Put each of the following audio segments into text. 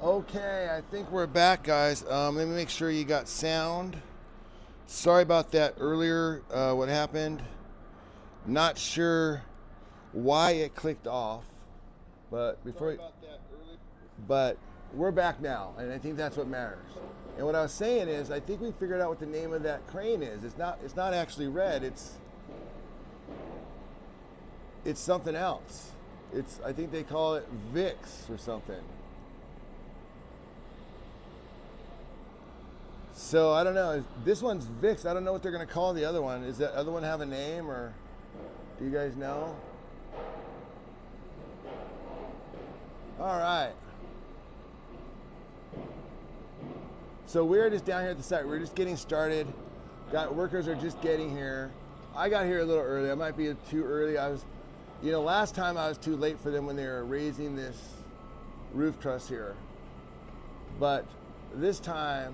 Okay, I think we're back, guys. Let me make sure you got sound. Sorry about that earlier, what happened. Not sure why it clicked off, but but we're back now, and I think that's what matters. And what I was saying is, I think we figured out what the name of that crane is. It's not actually red. It's something else. I think they call it VIX or something. So I don't know. This one's VIX. I don't know what they're going to call the other one. Does that other one have a name, or do you guys know? All right. So we're just down here at the site. We're just getting started. Workers are just getting here. I got here a little early. I might be too early. Last time I was too late for them when they were raising this roof truss here. But this time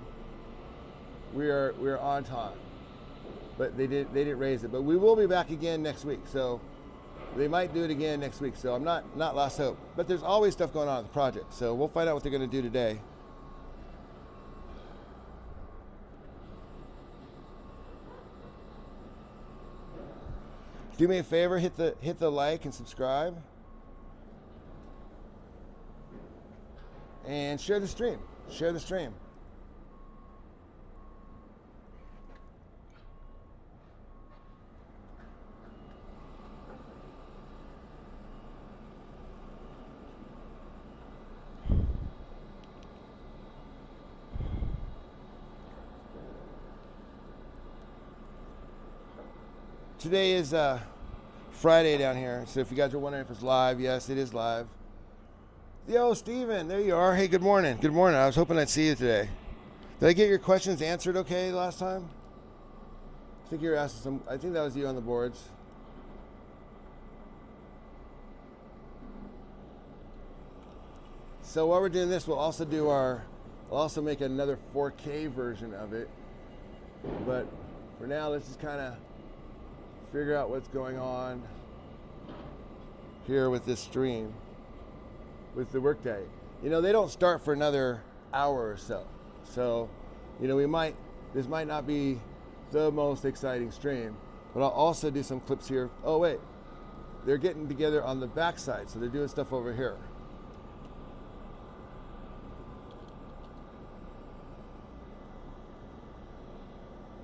we're on time. But they didn't raise it. But we will be back again next week. So they might do it again next week. So I'm not lost hope. But there's always stuff going on with the project. So we'll find out what they're going to do today. Do me a favor, hit the like and subscribe. And share the stream. Share the stream. Today is Friday down here, so if you guys are wondering if it's live, yes, it is live. Yo, Steven, there you are. Hey, good morning. Good morning. I was hoping I'd see you today. Did I get your questions answered okay last time? I think you were asking I think that was you on the boards. So while we're doing this, we'll also make another 4K version of it. But for now, let's just kind of figure out what's going on here with this stream, with the workday. They don't start for another hour or so. So, this might not be the most exciting stream, but I'll also do some clips here. Oh wait, they're getting together on the backside, so they're doing stuff over here.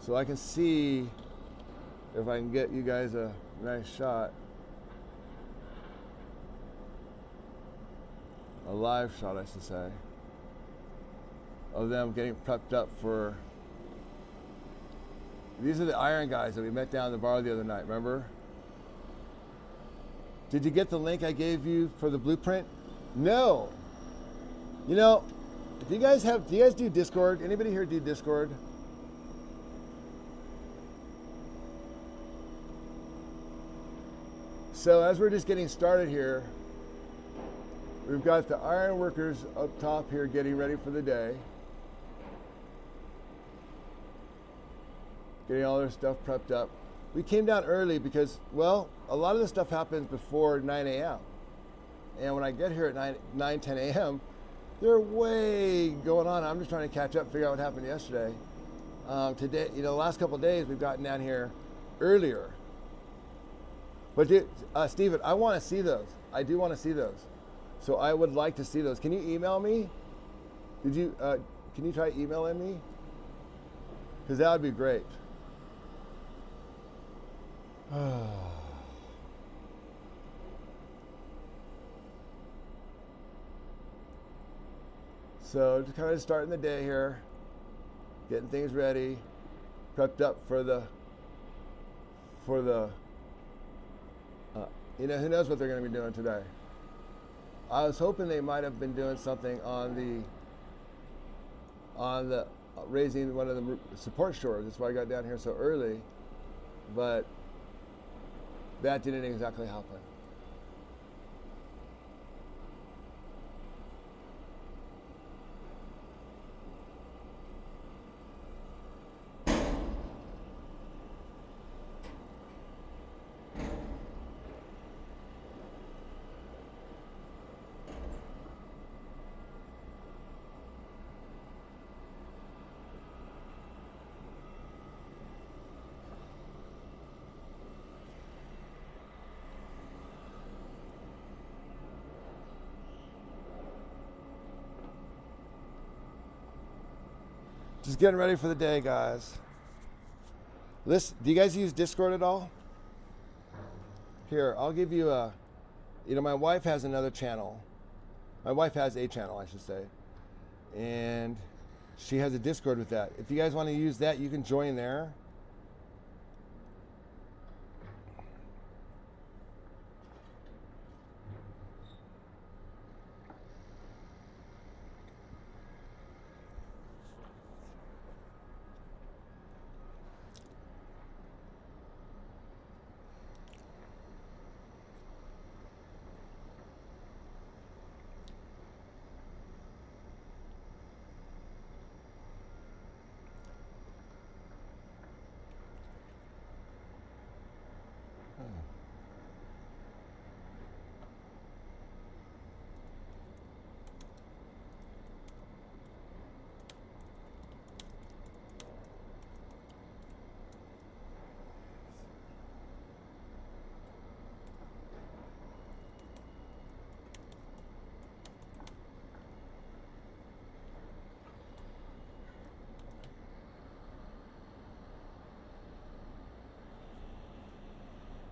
So I can see if I can get you guys a nice shot, a live shot, I should say, of them getting prepped up for. These are the iron guys that we met down at the bar the other night, remember? Did you get the link I gave you for the blueprint? No. Do you guys do Discord? Anybody here do Discord? So as we're just getting started here, we've got the iron workers up top here getting ready for the day. Getting all their stuff prepped up. We came down early because, well, a lot of this stuff happens before 9 a.m. And when I get here at 9, 10 a.m., they're way going on. I'm just trying to catch up, figure out what happened yesterday. Today, the last couple of days, we've gotten down here earlier. But Steven, I want to see those. I do want to see those. So I would like to see those. Can you email me? Can you try emailing me? Because that would be great. So just kind of starting the day here, getting things ready, prepped up for the who knows what they're going to be doing today. I was hoping they might have been doing something on the raising one of the support shores. That's why I got down here so early, but that didn't exactly happen. Just getting ready for the day, guys. Listen, do you guys use Discord at all? Here, I'll give you a, my wife has another channel. My wife has a channel, I should say. And she has a Discord with that. If you guys want to use that, you can join there.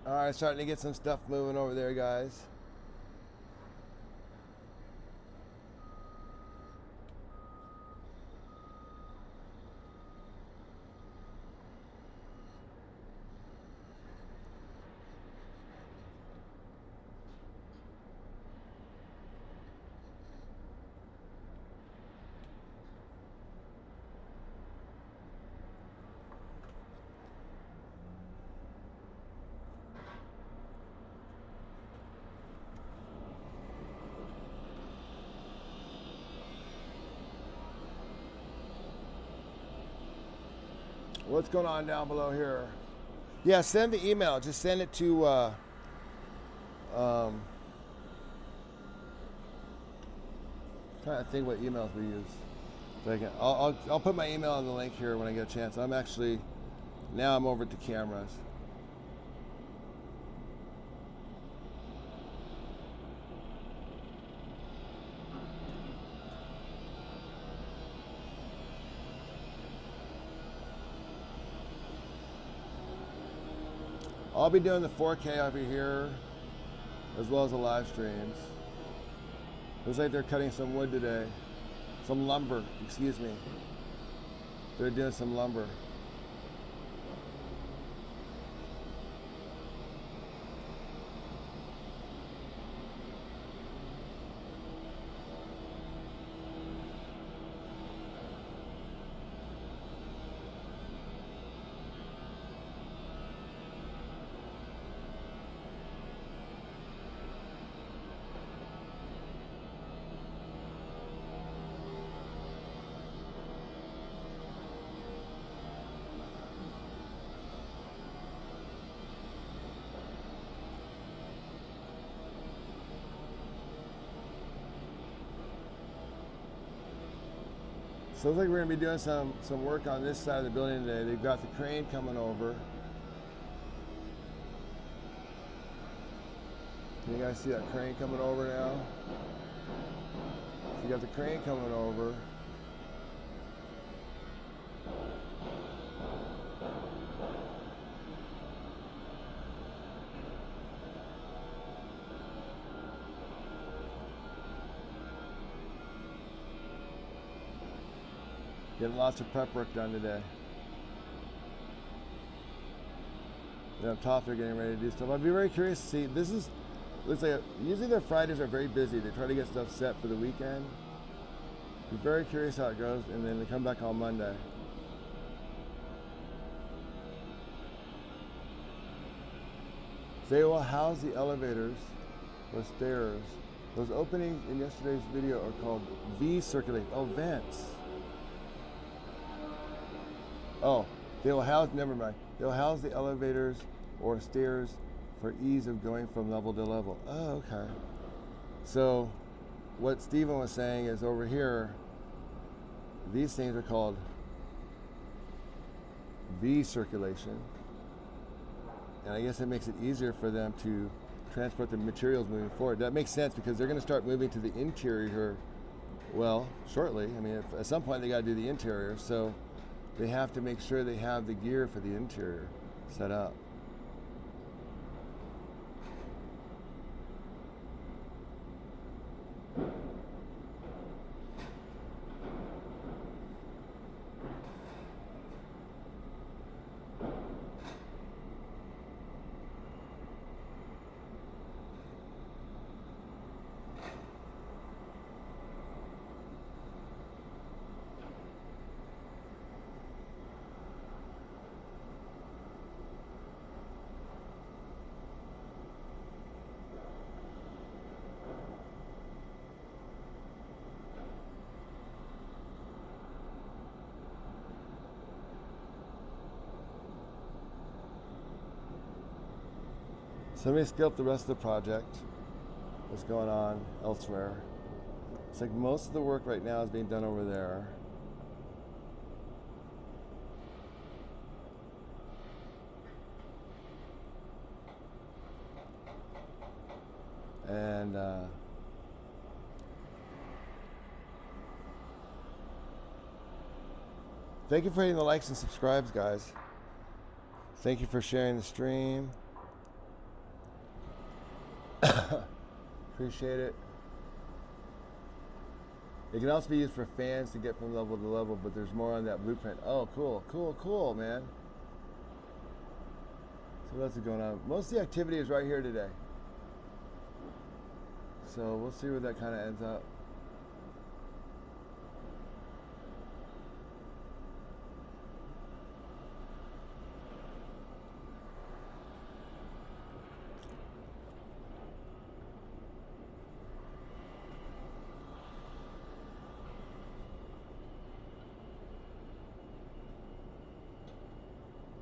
All right, starting to get some stuff moving over there, guys. What's going on down below here? Yeah, send the email. Just send it to trying to think what emails we use. So I'll put my email on the link here when I get a chance. I'm over to cameras. I'll be doing the 4K over here, as well as the live streams. Looks like they're cutting some wood today. Some lumber, excuse me. They're doing some lumber. So it looks like we're gonna be doing some work on this side of the building today. They've got the crane coming over. Can you guys see that crane coming over now? So you got the crane coming over. Getting lots of prep work done today. And up top, they're getting ready to do stuff. I'd be very curious to see. Looks like usually their Fridays are very busy. They try to get stuff set for the weekend. Be very curious how it goes, and then they come back on Monday. They will house the elevators or stairs. Those openings in yesterday's video are called V-circulate. Oh, vents. Oh, they will house, never mind. They'll house the elevators or stairs for ease of going from level to level. Oh, okay. So what Stephen was saying is over here, these things are called V-circulation. And I guess it makes it easier for them to transport the materials moving forward. That makes sense because they're going to start moving to the interior Well, shortly. I mean, at some point they got to do the interior, so they have to make sure they have the gear for the interior set up. So let me scope the rest of the project. What's going on elsewhere? It's like most of the work right now is being done over there. And thank you for hitting the likes and subscribes, guys. Thank you for sharing the stream. Appreciate it. It can also be used for fans to get from level to level, but there's more on that blueprint. Oh, cool, man. So what else is going on? Most of the activity is right here today. So we'll see where that kind of ends up.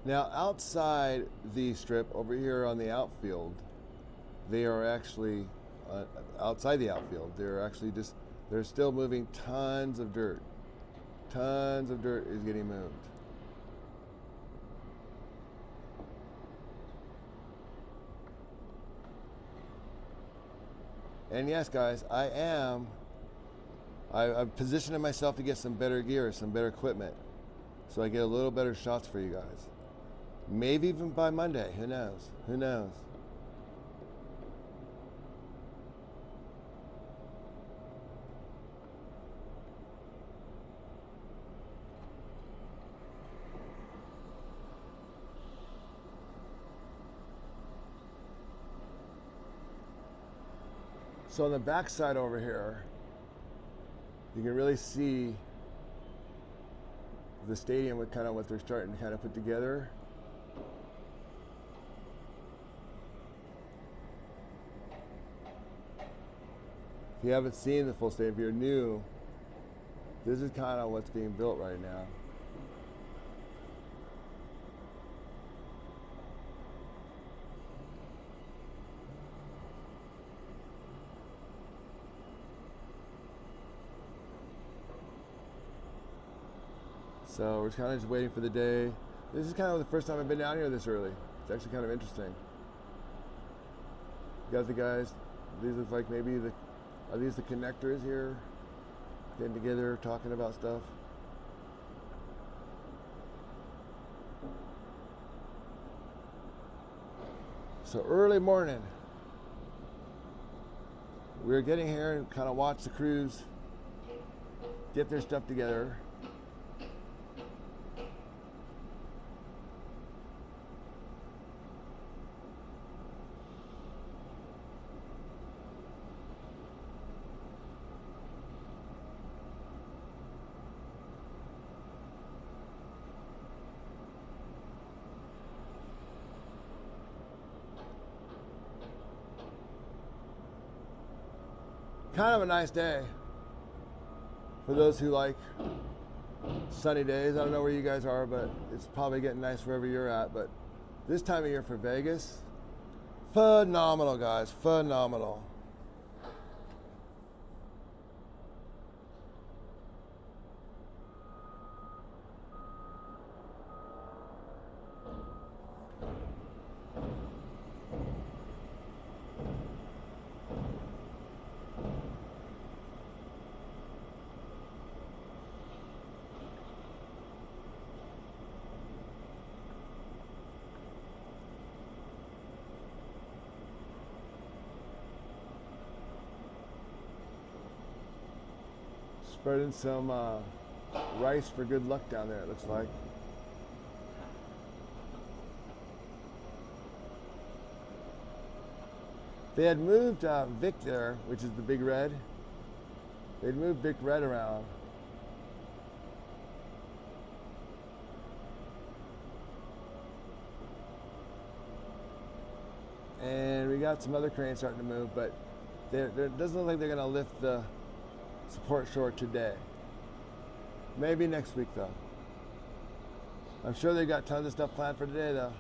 Now, outside the strip over here on the outfield, they are actually outside the outfield. They're still moving tons of dirt. Tons of dirt is getting moved. And yes, guys, I'm positioning myself to get some better gear, some better equipment, so I get a little better shots for you guys. Maybe even by Monday. Who knows? Who knows? So on the back side over here, you can really see the stadium with kind of what they're starting to kind of put together. If you haven't seen the full stadium, if you're new, this is kind of what's being built right now. So we're kind of just waiting for the day. This is kind of the first time I've been down here this early. It's actually kind of interesting. You got the guys, these look like maybe are these the connectors here? Getting together, talking about stuff. So early morning, we're getting here and kind of watch the crews get their stuff together. Kind of a nice day for those who like sunny days. I don't know where you guys are, but it's probably getting nice wherever you're at. But this time of year for Vegas, phenomenal, guys, phenomenal. Spreading some rice for good luck down there, it looks like. They had moved Vic there, which is the big red. They'd moved Vic Red around. And we got some other cranes starting to move, but it doesn't look like they're going to lift the support shore today. Maybe next week, though. I'm sure they got tons of stuff planned for today, though.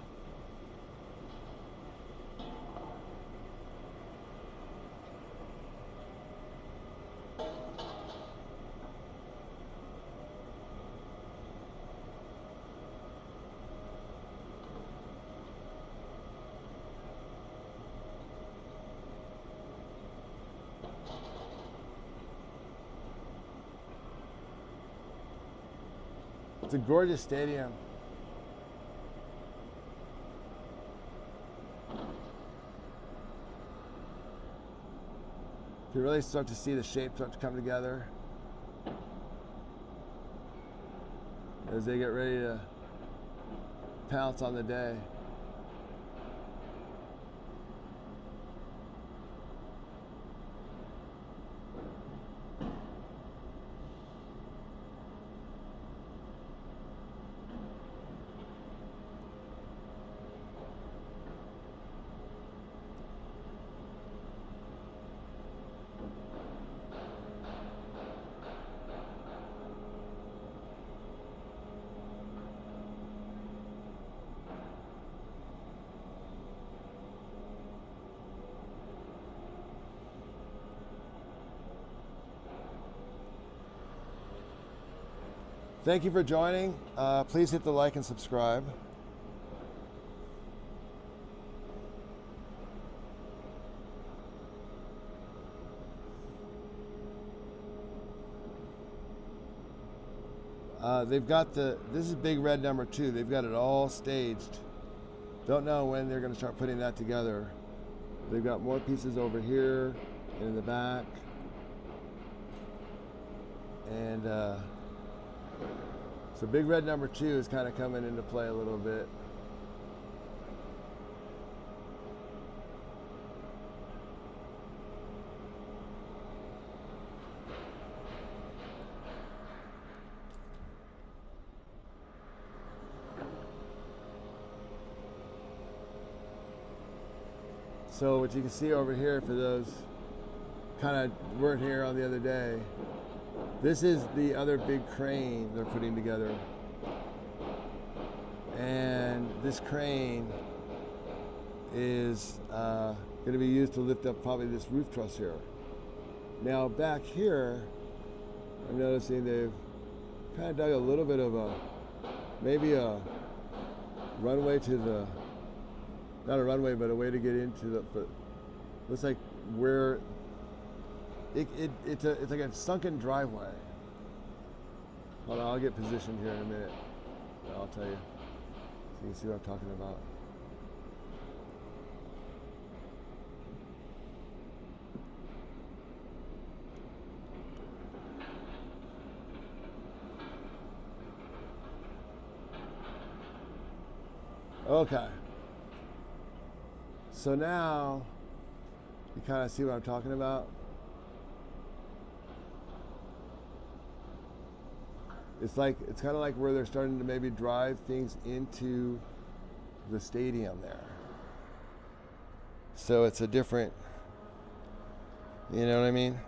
It's a gorgeous stadium. You can really start to see the shapes start to come together as they get ready to pounce on the day. Thank you for joining. Please hit the like and subscribe. They've got this is big red number 2. They've got it all staged. Don't know when they're going to start putting that together. They've got more pieces over here and in the back. And so big red number 2 is kind of coming into play a little bit. So what you can see over here, for those kind of weren't here on the other day, this is the other big crane they're putting together. And this crane is going to be used to lift up probably this roof truss here. Now back here, I'm noticing they've kind of dug a little bit of maybe a runway to the, not a runway, but a way to get into the, but looks like where it's like a sunken driveway. Hold on, I'll get positioned here in a minute. I'll tell you, so you can see what I'm talking about. Okay. So now you kind of see what I'm talking about. It's kind of like where they're starting to maybe drive things into the stadium there. So it's a different, you know what I mean?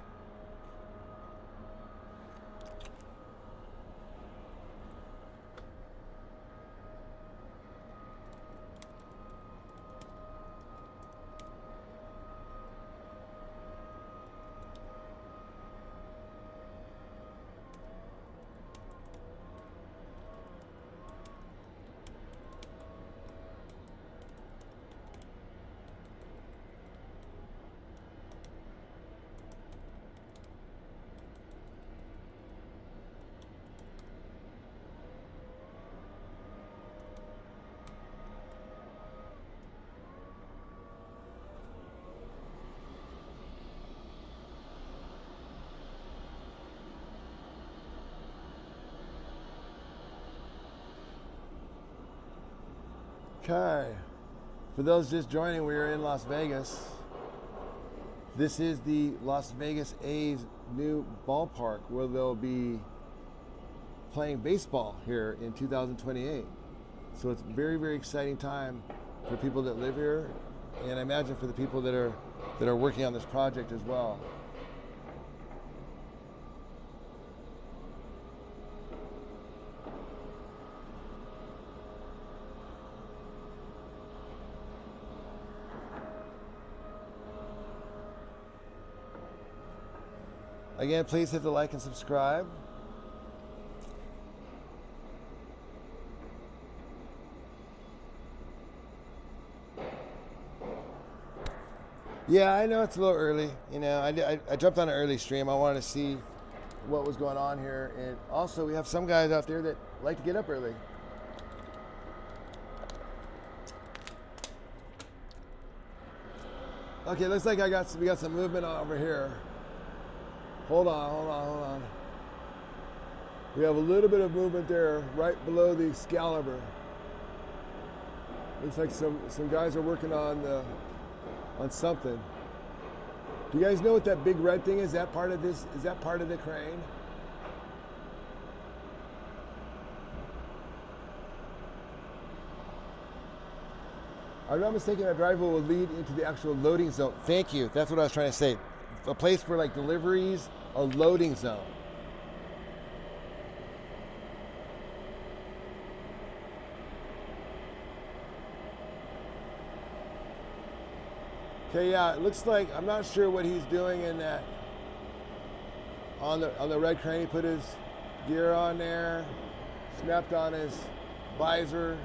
Okay. For those just joining, we are in Las Vegas. This is the Las Vegas A's new ballpark where they'll be playing baseball here in 2028. So it's a very, very exciting time for people that live here, and I imagine for the people that are working on this project as well. Again, please hit the like and subscribe. Yeah, I know it's a little early. You know, I jumped on an early stream. I wanted to see what was going on here. And also, we have some guys out there that like to get up early. Okay, looks like we got some movement over here. Hold on. We have a little bit of movement there, right below the Excalibur. Looks like some guys are working on something. Do you guys know what that big red thing is? Is that part of this? Is that part of the crane? If I'm not mistaken, that driveway will lead into the actual loading zone. Thank you. That's what I was trying to say. A place for like deliveries, a loading zone. Okay, yeah, it looks like, I'm not sure what he's doing in that. On the red crane, he put his gear on there, snapped on his visor.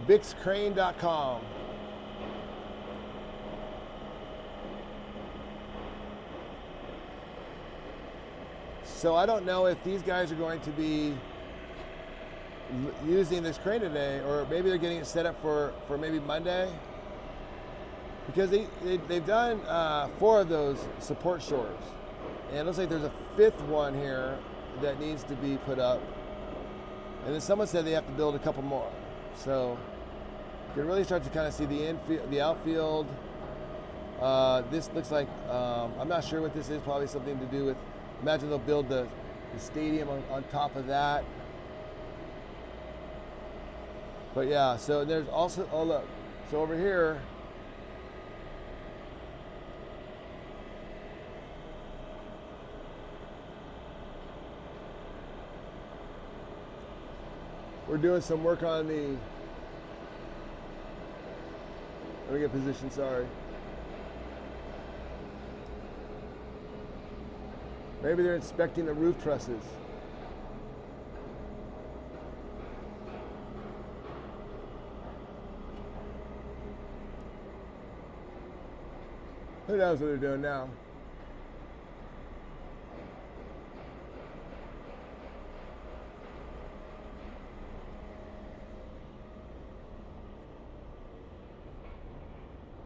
VixCrane.com. So I don't know if these guys are going to be using this crane today, or maybe they're getting it set up for maybe Monday, because they've done 4 of those support shores, and it looks like there's a 5th one here that needs to be put up, and then someone said they have to build a couple more. So you can really start to kind of see the infield, the outfield. This looks like, I'm not sure what this is, probably something to do with, imagine they'll build the stadium on top of that. But yeah, so there's also, oh look, so over here, we're doing some work on the, let me get position, sorry. Maybe they're inspecting the roof trusses. Who knows what they're doing now?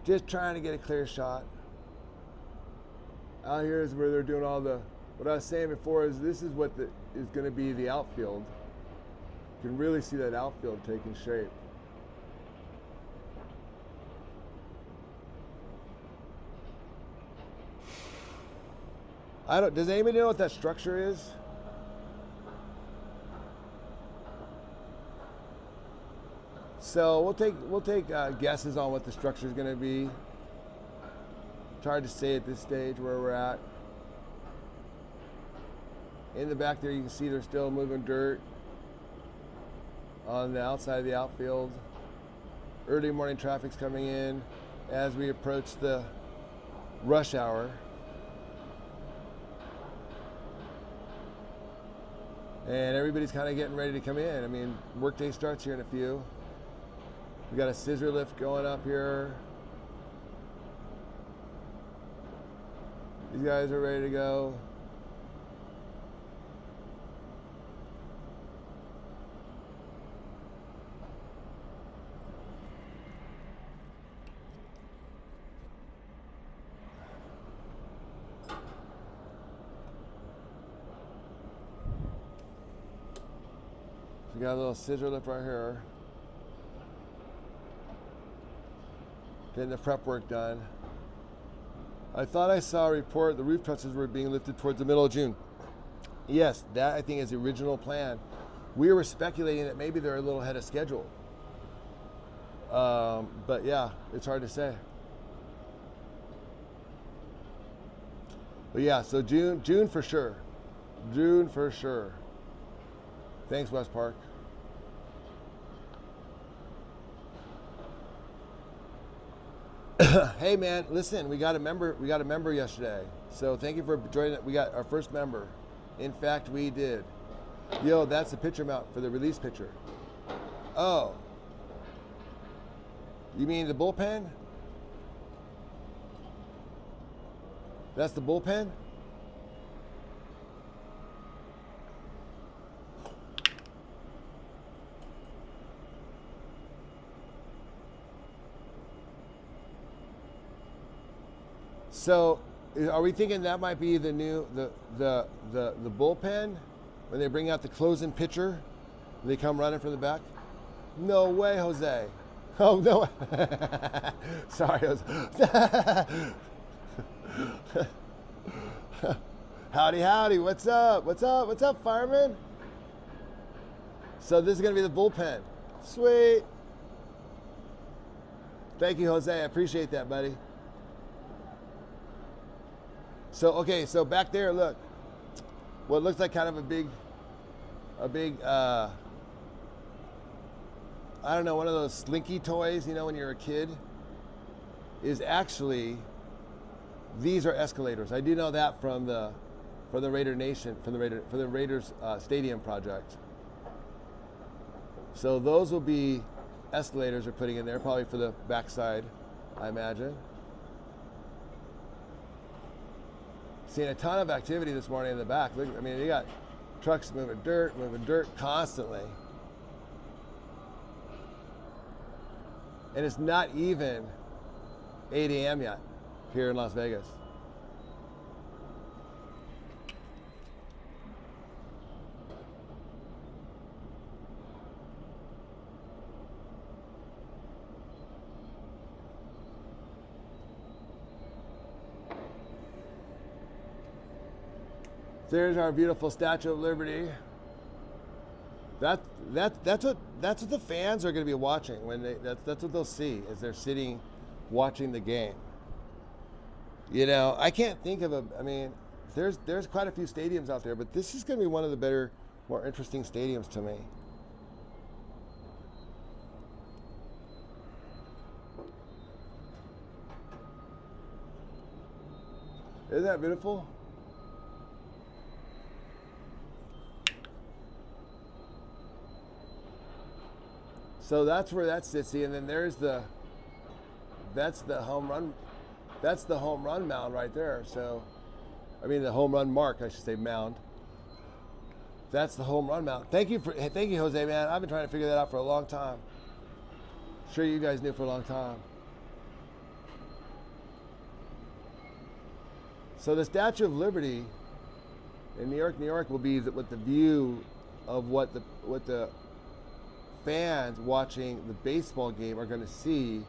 Just trying to get a clear shot. Out here is where they're doing all the, what I was saying before is this is what is going to be the outfield. You can really see that outfield taking shape. Does anybody know what that structure is? So we'll take guesses on what the structure is going to be. It's hard to say at this stage where we're at. In the back there, you can see they're still moving dirt on the outside of the outfield. Early morning traffic's coming in as we approach the rush hour. And everybody's kind of getting ready to come in. I mean, workday starts here in a few. We got a scissor lift going up here. These guys are ready to go. We got a little scissor lift right here. Getting the prep work done. I thought I saw a report the roof trusses were being lifted towards the middle of June. Yes, that I think is the original plan. We were speculating that maybe they're a little ahead of schedule. But yeah, it's hard to say. But yeah, so June for sure. June for sure. Thanks, West Park. Hey man, listen, we got a member yesterday. So thank you for joining. We got our first member. In fact, we did. Yo, that's the pitcher mount for the release pitcher. Oh. You mean the bullpen? That's the bullpen? So, are we thinking that might be the new the bullpen when they bring out the closing pitcher? They come running from the back? No way, Jose. Oh no. Sorry, Jose. Howdy. What's up, fireman? So this is gonna be the bullpen. Sweet. Thank you, Jose. I appreciate that, buddy. So, okay, so back there, look, what looks like kind of a big, I don't know, one of those slinky toys, you know, when you're a kid, is actually, these are escalators. I do know that from the Raider Nation, from the Raiders Stadium project. So those will be escalators they're putting in there, probably for the backside, I imagine. Seeing a ton of activity this morning in the back. Look, I mean, you got trucks moving dirt constantly. And it's not even 8 a.m. yet here in Las Vegas. There's our beautiful Statue of Liberty. That's what the fans are going to be watching when that's what they'll see as they're sitting watching the game. You know, I can't think of I mean, there's quite a few stadiums out there, but this is going to be one of the better, more interesting stadiums to me. Isn't that beautiful? So that's where that sits, and then that's the home run mound right there. So, I mean the home run mark, I should say mound. That's the home run mound. Thank you, Jose, man. I've been trying to figure that out for a long time. Sure, you guys knew for a long time. So the Statue of Liberty in New York will be with the view of what the fans watching the baseball game are going to see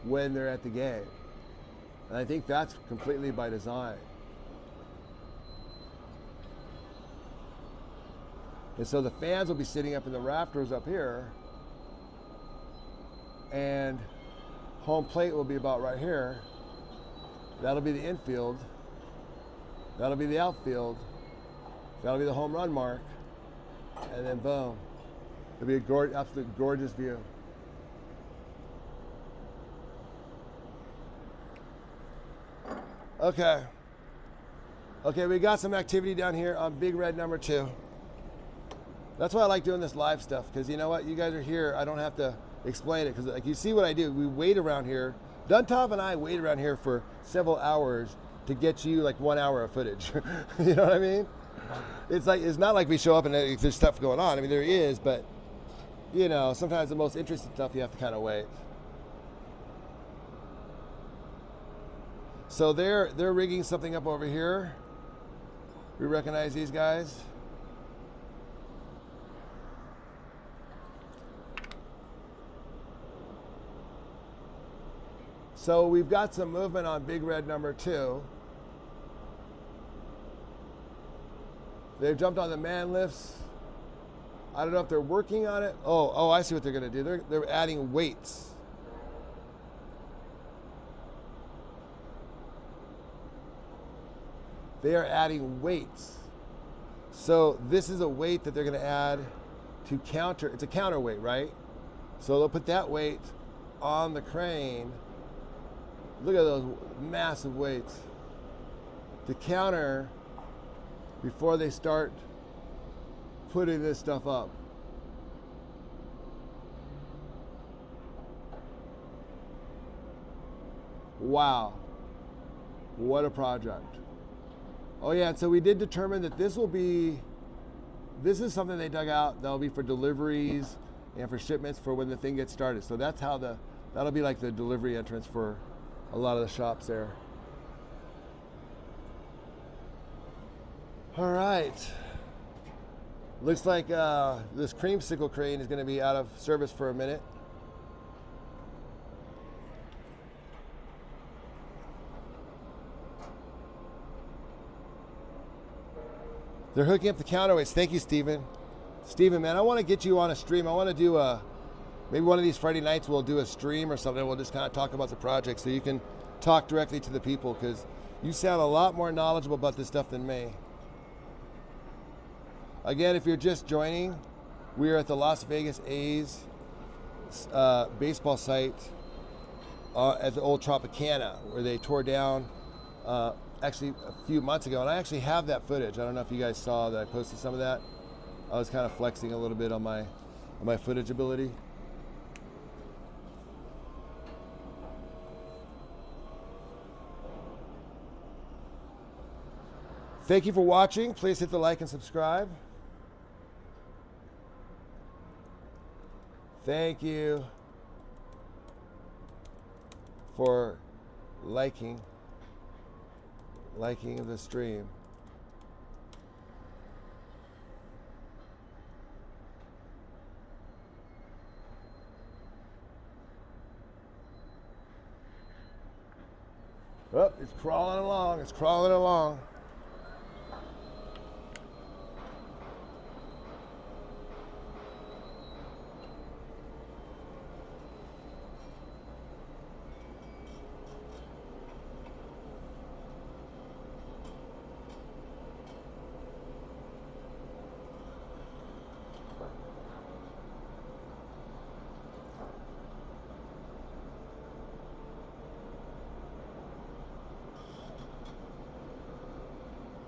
when they're at the game. And I think that's completely by design. And so the fans will be sitting up in the rafters up here, and home plate will be about right here. That'll be the infield. That'll be the outfield. That'll be the home run mark. And then boom. It'll be a absolute gorgeous view. Okay, we got some activity down here on Big Red number 2. That's why I like doing this live stuff, because you know what? You guys are here. I don't have to explain it, because like you see what I do. We wait around here. Duntov and I wait around here for several hours to get you like 1 hour of footage. You know what I mean? It's not like we show up and there's stuff going on. I mean, there is, but you know, sometimes the most interesting stuff you have to kind of wait. So they're rigging something up over here. We recognize these guys. So we've got some movement on Big Red number 2. They've jumped on the man lifts. I don't know if they're working on it. Oh, I see what they're gonna do. They're adding weights. They are adding weights. So this is a weight that they're gonna add to counter, it's a counterweight, right? So they'll put that weight on the crane. Look at those massive weights to counter before they start putting this stuff up. Wow, what a project. Oh yeah, and so we did determine that this is something they dug out that'll be for deliveries and for shipments for when the thing gets started. So that's how that'll be like the delivery entrance for a lot of the shops there. All right. Looks like this creamsicle crane is going to be out of service for a minute. They're hooking up the counterweights. Thank you, Steven. Steven, man, I want to get you on a stream. I want to do maybe one of these Friday nights we'll do a stream or something. We'll just kind of talk about the project so you can talk directly to the people, because you sound a lot more knowledgeable about this stuff than me. Again, if you're just joining, we are at the Las Vegas A's baseball site at the old Tropicana, where they tore down actually a few months ago. And I actually have that footage. I don't know if you guys saw that I posted some of that. I was kind of flexing a little bit on my footage ability. Thank you for watching. Please hit the like and subscribe. Thank you for liking the stream. Oh, it's crawling along. It's crawling along.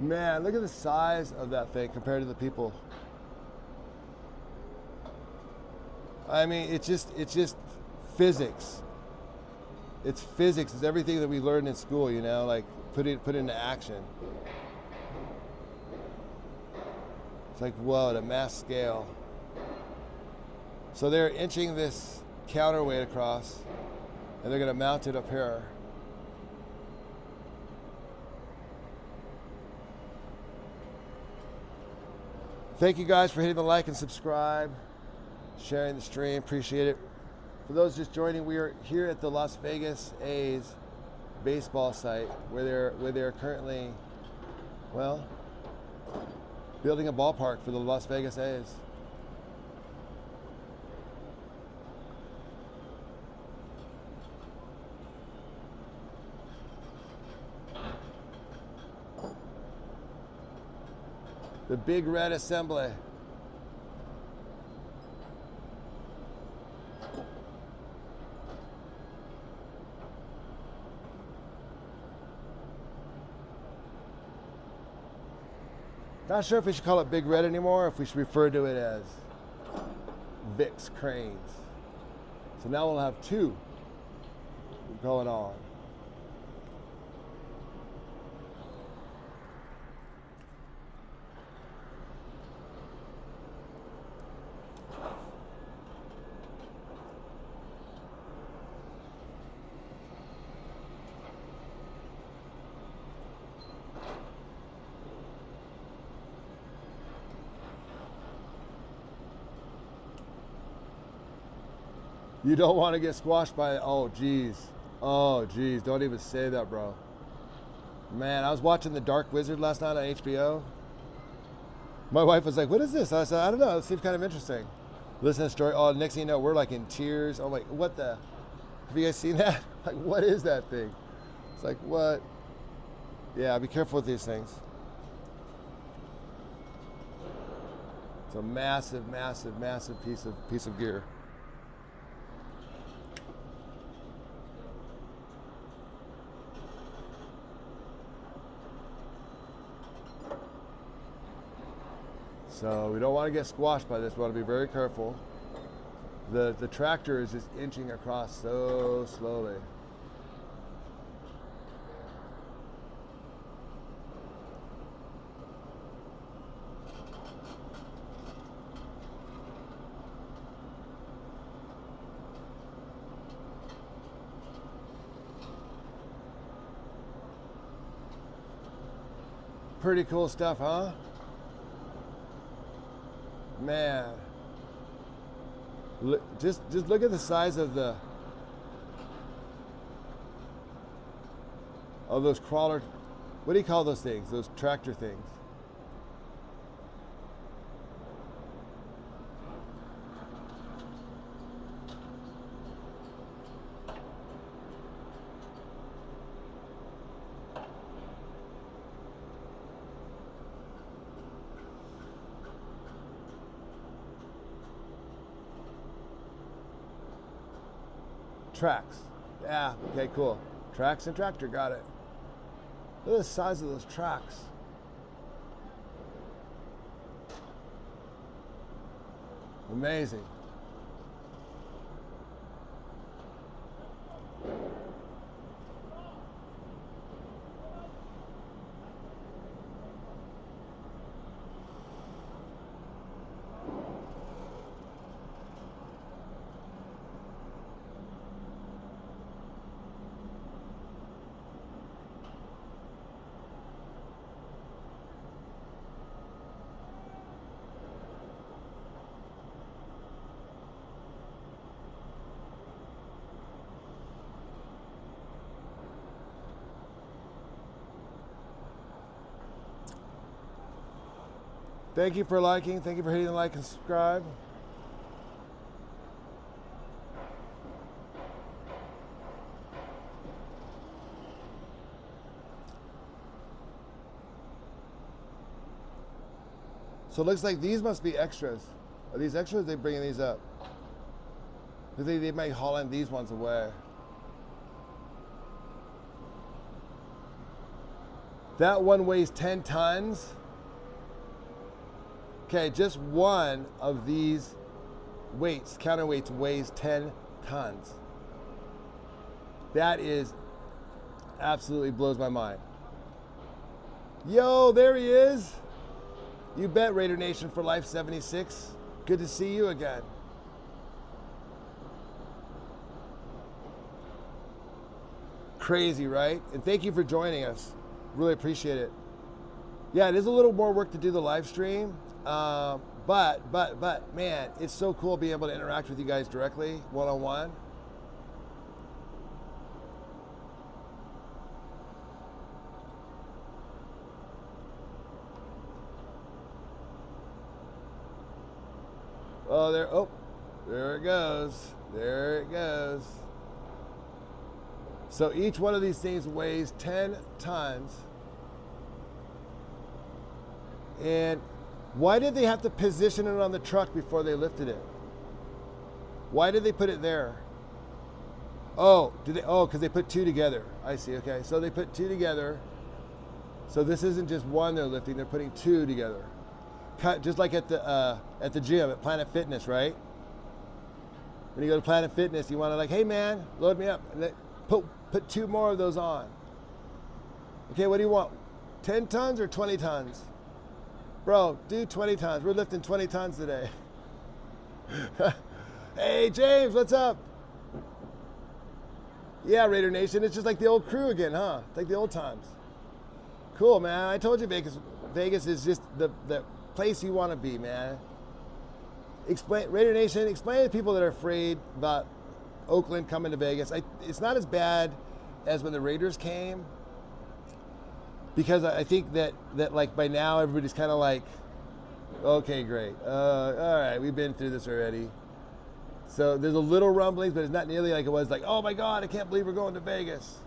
Man, look at the size of that thing compared to the people. I mean, it's just physics. It's physics. It's everything that we learned in school, you know, like put into action. It's like, whoa, at a mass scale. So they're inching this counterweight across, and they're going to mount it up here. Thank you guys for hitting the like and subscribe, sharing the stream, appreciate it. For those just joining, we are here at the Las Vegas A's baseball site where they're currently, well, building a ballpark for the Las Vegas A's. The Big Red Assembly. Not sure if we should call it Big Red anymore, or if we should refer to it as VIX Cranes. So now we'll have two going on. You don't want to get squashed by, oh geez. Oh, geez, don't even say that, bro. Man, I was watching The Dark Wizard last night on HBO. My wife was like, what is this? I said, I don't know. It seems kind of interesting. Listen to the story. Oh, next thing you know, we're like in tears. I'm like, what the? Have you guys seen that? Like, what is that thing? It's like, what? Yeah, be careful with these things. It's a massive, massive, massive piece of gear. So we don't want to get squashed by this. We want to be very careful. The tractor is just inching across so slowly. Pretty cool stuff, huh? Man, just look at the size of those crawler. What do you call those things? Those tractor things. Tracks. Yeah, okay, cool. Tracks and tractor, got it. Look at the size of those tracks. Amazing. Thank you for liking. Thank you for hitting the like and subscribe. So it looks like these must be extras. Are these extras? They're bringing these up. They might haul in these ones away. That one weighs 10 tons. Okay, just one of these weights, counterweights, weighs 10 tons. That is absolutely blows my mind. Yo, there he is. You bet, Raider Nation for Life 76. Good to see you again. Crazy, right? And thank you for joining us. Really appreciate it. Yeah, it is a little more work to do the live stream. But man, it's so cool being able to interact with you guys directly, one-on-one. Oh, there it goes. There it goes. So each one of these things weighs 10 tons. And why did they have to position it on the truck before they lifted it? Why did they put it there? Oh, because they put two together. I see, okay. So they put two together. So this isn't just one they're lifting, they're putting two together. Just like at the gym, at Planet Fitness, right? When you go to Planet Fitness, you want to like, hey man, load me up. And then put two more of those on. Okay, what do you want? 10 tons or 20 tons? Bro, do 20 tons. We're lifting 20 tons today. Hey, James, what's up? Yeah, Raider Nation, it's just like the old crew again, huh? It's like the old times. Cool, man. I told you Vegas is just the place you want to be, man. Raider Nation, explain to people that are afraid about Oakland coming to Vegas. It's not as bad as when the Raiders came, because I think that like by now everybody's kind of like, okay, great. All right, we've been through this already. So there's a little rumblings, but it's not nearly like it was like, oh my God, I can't believe we're going to Vegas.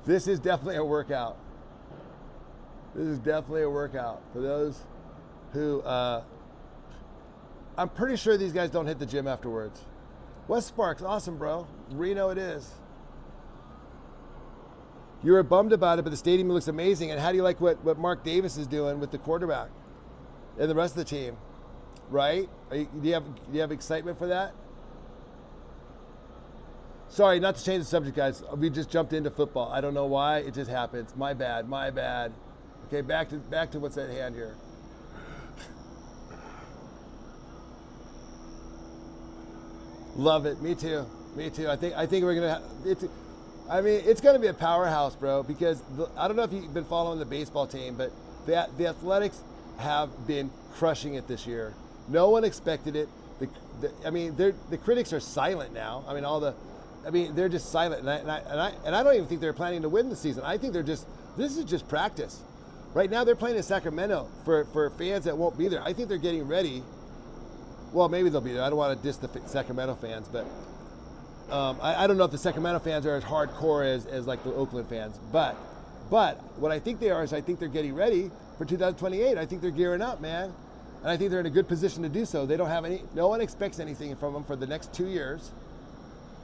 This is definitely a workout. This is definitely a workout for those who, I'm pretty sure these guys don't hit the gym afterwards. Wes Sparks, awesome, bro. Reno it is. You were bummed about it, but the stadium looks amazing. And how do you like what Mark Davis is doing with the quarterback and the rest of the team, right? Do you have excitement for that? Sorry, not to change the subject, guys. We just jumped into football. I don't know why. It just happens. My bad. Okay, back to what's at hand here. Love it. Me too. I think we're gonna. It's gonna be a powerhouse, bro. Because I don't know if you've been following the baseball team, but the Athletics have been crushing it this year. No one expected it. The critics are silent now. They're just silent, and I don't even think they're planning to win the season. I think this is just practice. Right now they're playing in Sacramento for fans that won't be there. I think they're getting ready. Well, maybe they'll be there. I don't want to diss the Sacramento fans, but I don't know if the Sacramento fans are as hardcore as like the Oakland fans. But what I think they are is I think they're getting ready for 2028. I think they're gearing up, man. And I think they're in a good position to do so. They don't have no one expects anything from them for the next 2 years,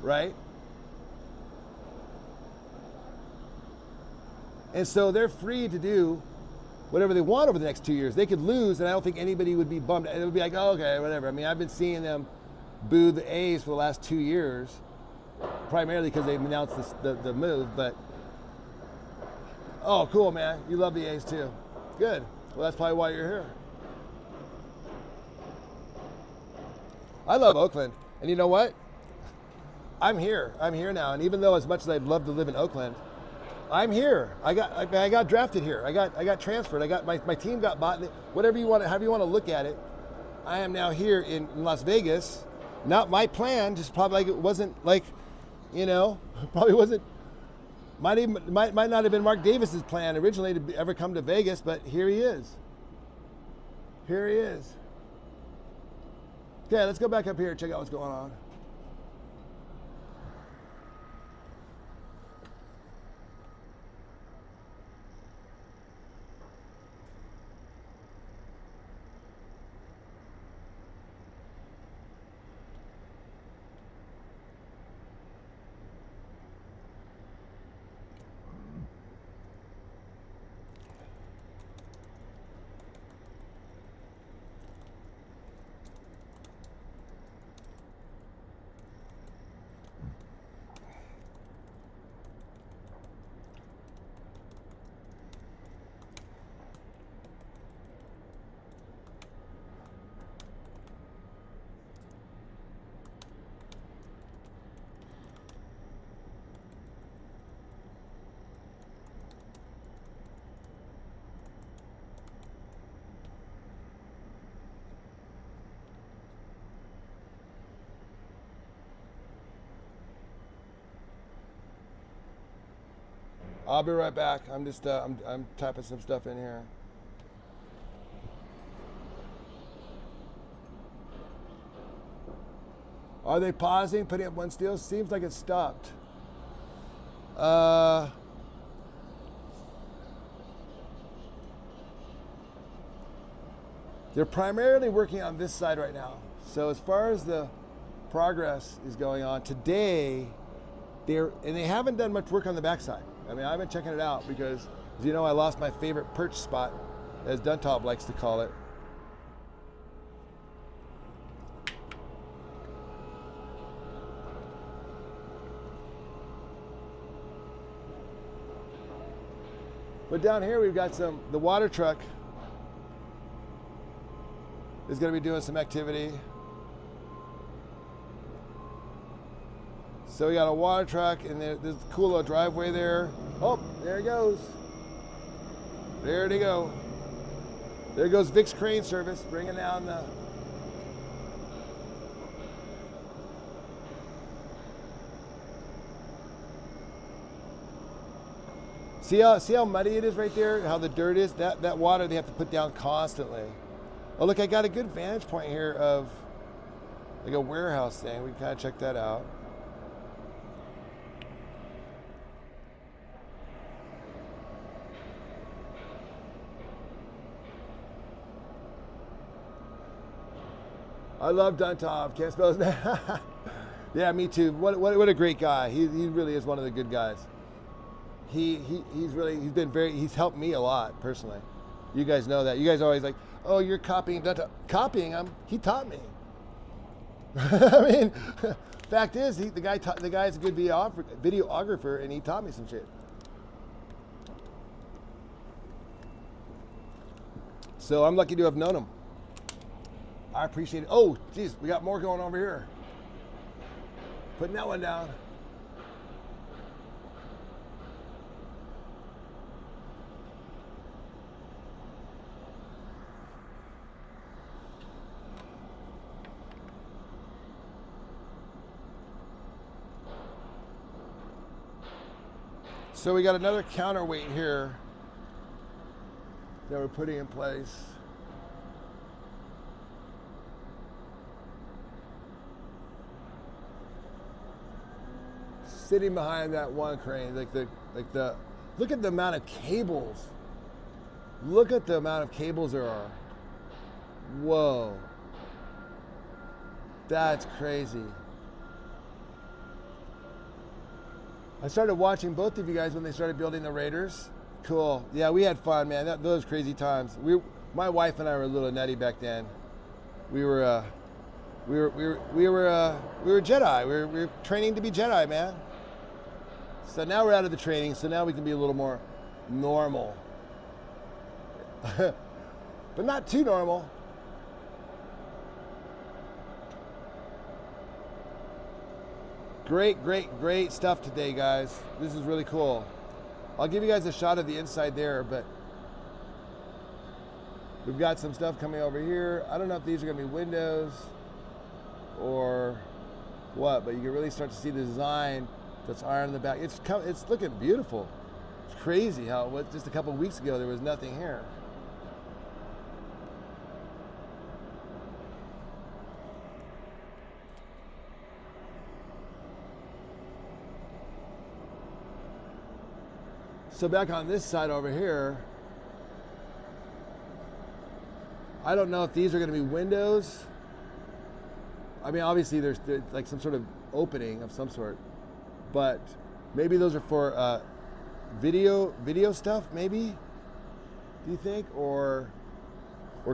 right? And so they're free to do whatever they want over the next 2 years. They could lose, and I don't think anybody would be bummed. It would be like, oh, okay, whatever. I've been seeing them boo the A's for the last 2 years, primarily because they've announced the move. But, oh, cool, man. You love the A's too. Good. Well, that's probably why you're here. I love Oakland. And you know what? I'm here. I'm here now. And even though as much as I'd love to live in Oakland, I'm here. I got drafted here. I got transferred. My team got bought. Whatever you want, however you want to look at it, I am now here in Las Vegas. Not my plan. Just probably like it wasn't like, probably wasn't. Might not have been Mark Davis's plan originally to ever come to Vegas, but here he is. Here he is. Okay, let's go back up here and check out what's going on. I'll be right back. I'm just I'm typing some stuff in here. Are they pausing, putting up one steal? Seems like it stopped. They're primarily working on this side right now. So as far as the progress is going on today, they haven't done much work on the backside. I've been checking it out because, as you know, I lost my favorite perch spot, as Duntov likes to call it. But down here we've got the water truck is going to be doing some activity. So we got a water truck, and there's a cool little driveway there. Oh, there it goes. There they go. There goes Vic's crane service, bringing down the... See how muddy it is right there? How the dirt is? That water they have to put down constantly. Oh, look, I got a good vantage point here of like a warehouse thing. We can kind of check that out. I love Duntov. Can't spell his name. Yeah, me too. What a great guy. He really is one of the good guys. He's helped me a lot personally. You guys know that. You guys are always like, oh, you're copying Duntov. Copying him. He taught me. I mean, fact is, the guy's a good videographer, and he taught me some shit. So I'm lucky to have known him. I appreciate it. Oh, geez, we got more going over here. Putting that one down. So we got another counterweight here that we're putting in place. Sitting behind that one crane, look at the amount of cables. Look at the amount of cables there are. Whoa. That's crazy. I started watching both of you guys when they started building the Raiders. Cool. Yeah, we had fun, man. Those crazy times. My wife and I were a little nutty back then. We were Jedi. We were training to be Jedi, man. So now we're out of the training, so now we can be a little more normal. But not too normal. Great stuff today, guys. This is really cool. I'll give you guys a shot of the inside there, but we've got some stuff coming over here. I don't know if these are gonna be windows or what, but you can really start to see the design that's iron in the back. It's looking beautiful. It's crazy how just a couple of weeks ago there was nothing here. So back on this side over here, I don't know if these are going to be windows. I mean, obviously there's like some sort of opening of some sort, but maybe those are for video stuff. Maybe, do you think, or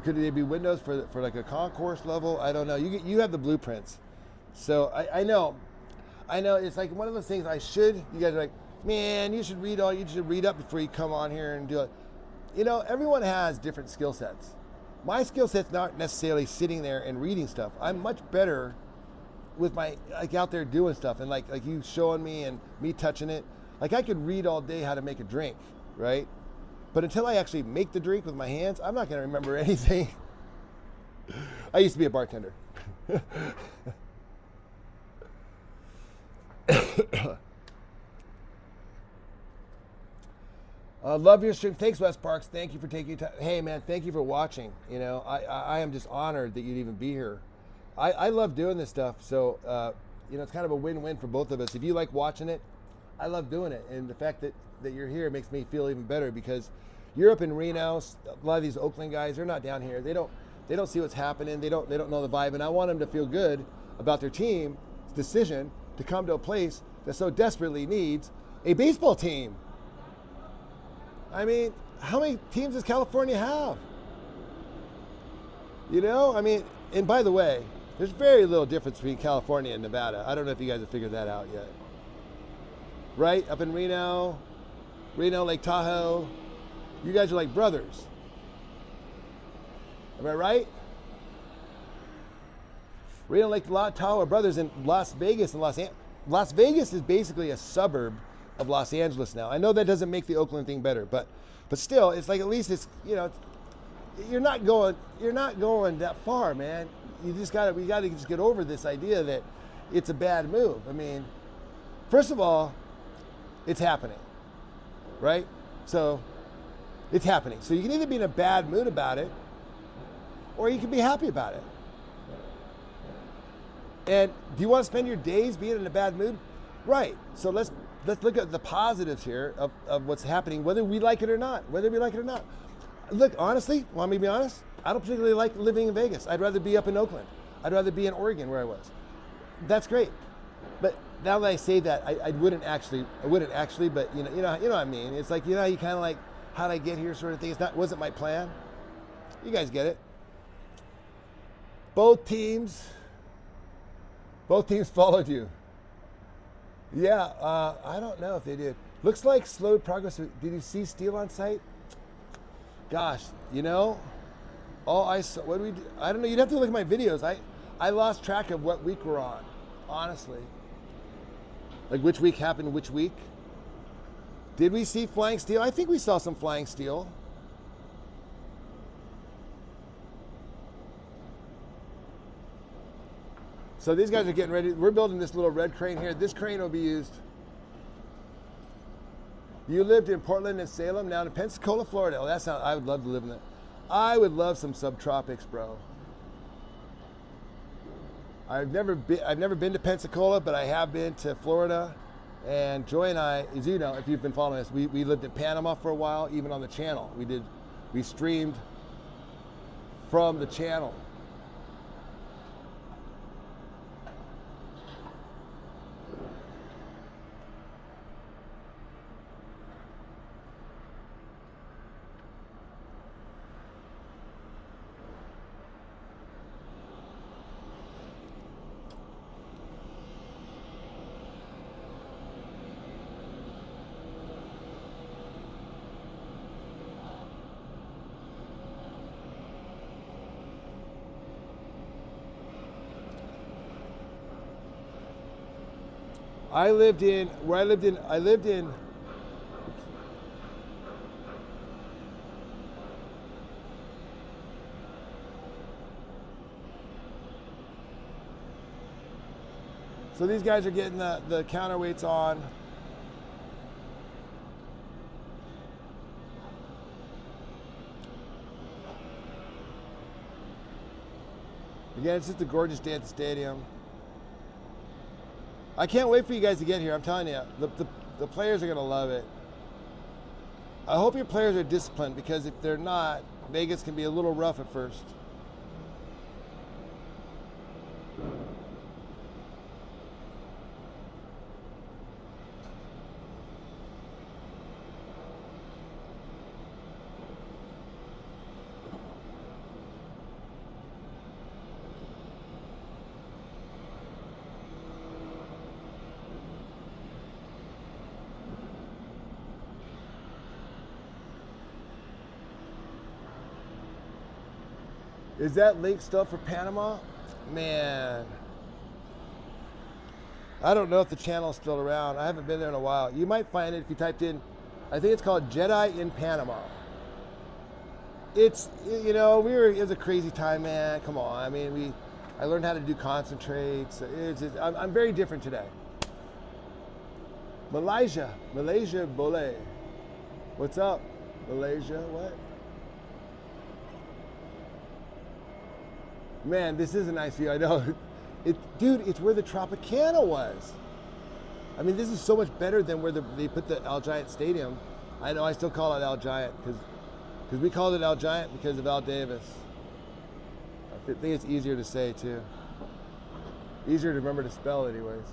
could they be windows for like a concourse level? I don't know. You have the blueprints, so I know it's like one of those things. You guys are like, man, you should read up before you come on here and do it. You know, everyone has different skill sets. My skill set's not necessarily sitting there and reading stuff. I'm much better with my out there doing stuff and like you showing me and me touching it. Like I could read all day how to make a drink, right? But until I actually make the drink with my hands, I'm not going to remember anything. I used to be a bartender. Love your stream. Thanks, Wes Parks. Thank you for taking time. Hey, man, thank you for watching. You know, I am just honored that you'd even be here. I love doing this stuff. So, you know, it's kind of a win-win for both of us. If you like watching it, I love doing it. And the fact that you're here makes me feel even better because you're up in Reno. A lot of these Oakland guys, they're not down here. They don't see what's happening. They don't know the vibe. And I want them to feel good about their team's decision to come to a place that so desperately needs a baseball team. I mean, how many teams does California have? You know, I mean, and by the way, there's very little difference between California and Nevada. I don't know if you guys have figured that out yet. Right? Up in Reno, Lake Tahoe, you guys are like brothers. Am I right? Reno, Lake Tahoe are brothers in Las Vegas and Los Angeles. Las Vegas is basically a suburb of Los Angeles now. I know that doesn't make the Oakland thing better, but still, it's like at least it's, you know, you're not going that far, man. We gotta just get over this idea that it's a bad move. I mean, first of all, it's happening, right? So it's happening. So you can either be in a bad mood about it, or you can be happy about it. And do you want to spend your days being in a bad mood? Right. So let's look at the positives here of what's happening, whether we like it or not. Look, honestly, want me to be honest? I don't particularly like living in Vegas. I'd rather be up in Oakland. I'd rather be in Oregon where I was. That's great. But now that I say that, I wouldn't actually, but you know what I mean? It's like, you kind of like, how'd I get here sort of thing. It wasn't my plan. You guys get it. Both teams followed you. Yeah, I don't know if they did. Looks like slowed progress. Did you see Steele on site? Gosh, all I saw, what do we do? I don't know. You'd have to look at my videos. I lost track of what week we're on, honestly. Like which week happened which week. Did we see flying steel? I think we saw some flying steel. So these guys are getting ready. We're building this little red crane here. This crane will be used. You lived in Portland and Salem, now in Pensacola, Florida. Oh, I would love to live in that. I would love some subtropics, bro. I've never been to Pensacola, but I have been to Florida. And Joy and I, as you know, if you've been following us, we lived in Panama for a while, even on the channel. We streamed from the channel. I lived in. So these guys are getting the counterweights on. Again, it's just a gorgeous day at the stadium. I can't wait for you guys to get here. I'm telling you, the players are going to love it. I hope your players are disciplined, because if they're not, Vegas can be a little rough at first. Is that link still for Panama? Man. I don't know if the channel's still around. I haven't been there in a while. You might find it if you typed in, I think it's called Jedi in Panama. It's, it was a crazy time, man. Come on. I mean, I learned how to do concentrates. I'm very different today. Malaysia Bole. What's up, Malaysia? What? Man, this is a nice view. I know. Dude, it's where the Tropicana was. I mean, this is so much better than where they put the Al Giant Stadium. I know I still call it Al Giant because we called it Al Giant because of Al Davis. I think it's easier to say too. Easier to remember to spell anyways.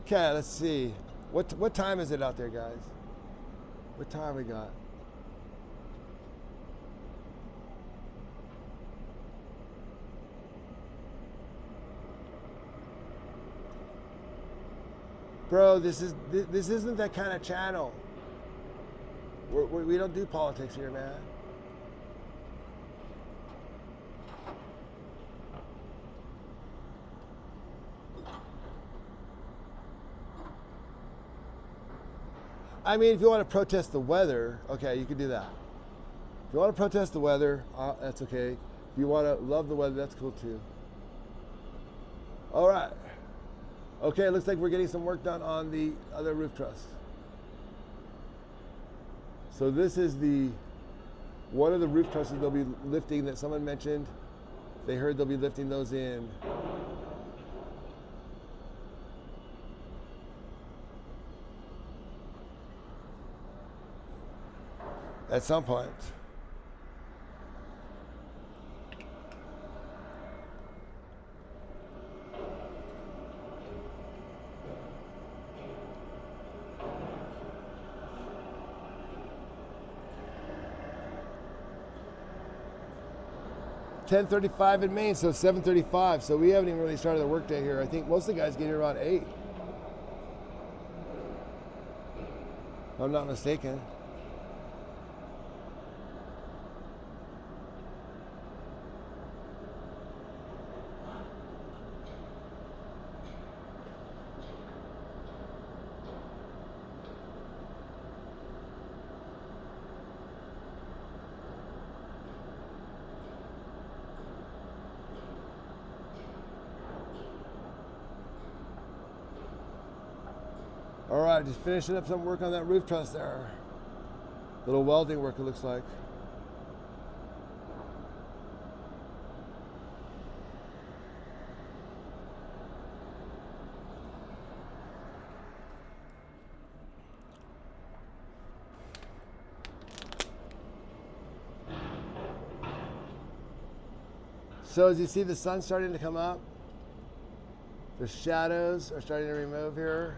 Okay, let's see. What time is it out there, guys? What time we got? Bro, this isn't that kind of channel. We don't do politics here, man. I mean, if you want to protest the weather, okay, you can do that. If you want to protest the weather, that's okay. If you want to love the weather, that's cool too. All right. Okay, looks like we're getting some work done on the other roof truss. So this is one of the roof trusses they'll be lifting that someone mentioned. They heard they'll be lifting those in. At some point. $10:35 in Maine, so 7:35. So we haven't even really started the workday here. I think most of the guys get here around 8. If I'm not mistaken. All right, just finishing up some work on that roof truss there. Little welding work, it looks like. So as you see, the sun's starting to come up. The shadows are starting to remove here.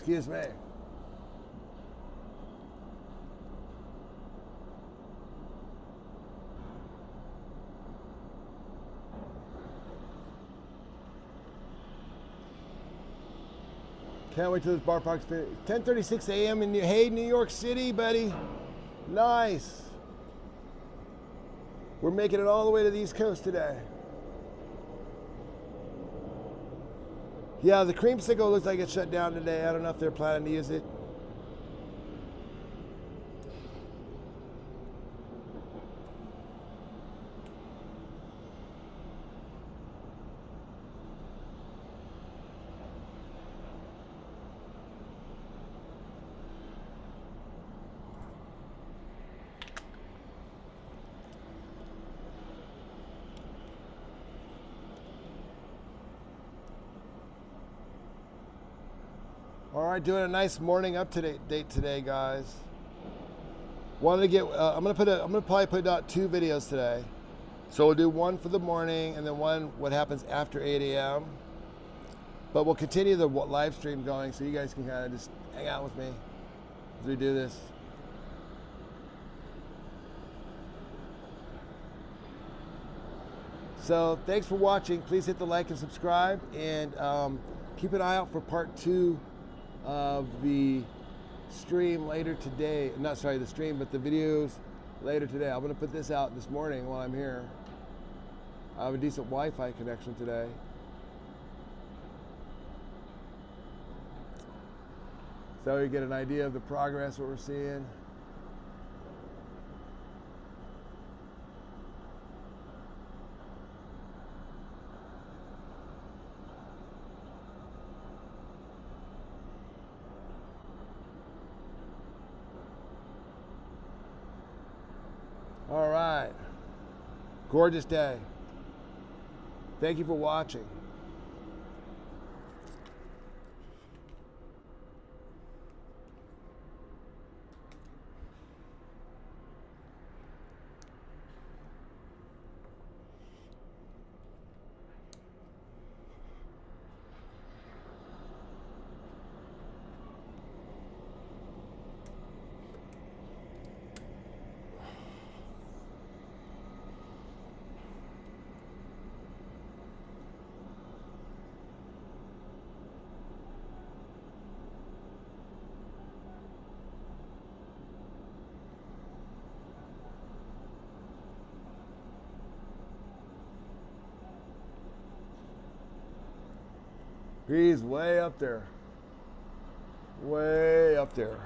Excuse me. Can't wait till this bar park's finished. 10:36 a.m. in New York City, buddy. Nice. We're making it all the way to the East Coast today. Yeah, the creamsicle looks like it's shut down today. I don't know if they're planning to use it. All right, doing a nice morning update today, guys. Wanted to get. I'm gonna probably put out 2 videos today. So we'll do one for the morning and then one what happens after 8 a.m. But we'll continue the live stream going so you guys can kind of just hang out with me as we do this. So thanks for watching. Please hit the like and subscribe, and keep an eye out for part 2 of the stream later today. Not sorry, the stream, but the videos later today. I'm going to put this out this morning while I'm here. I have a decent Wi-Fi connection today. So you get an idea of the progress, what we're seeing. All right. Gorgeous day. Thank you for watching. He's way up there. Way up there.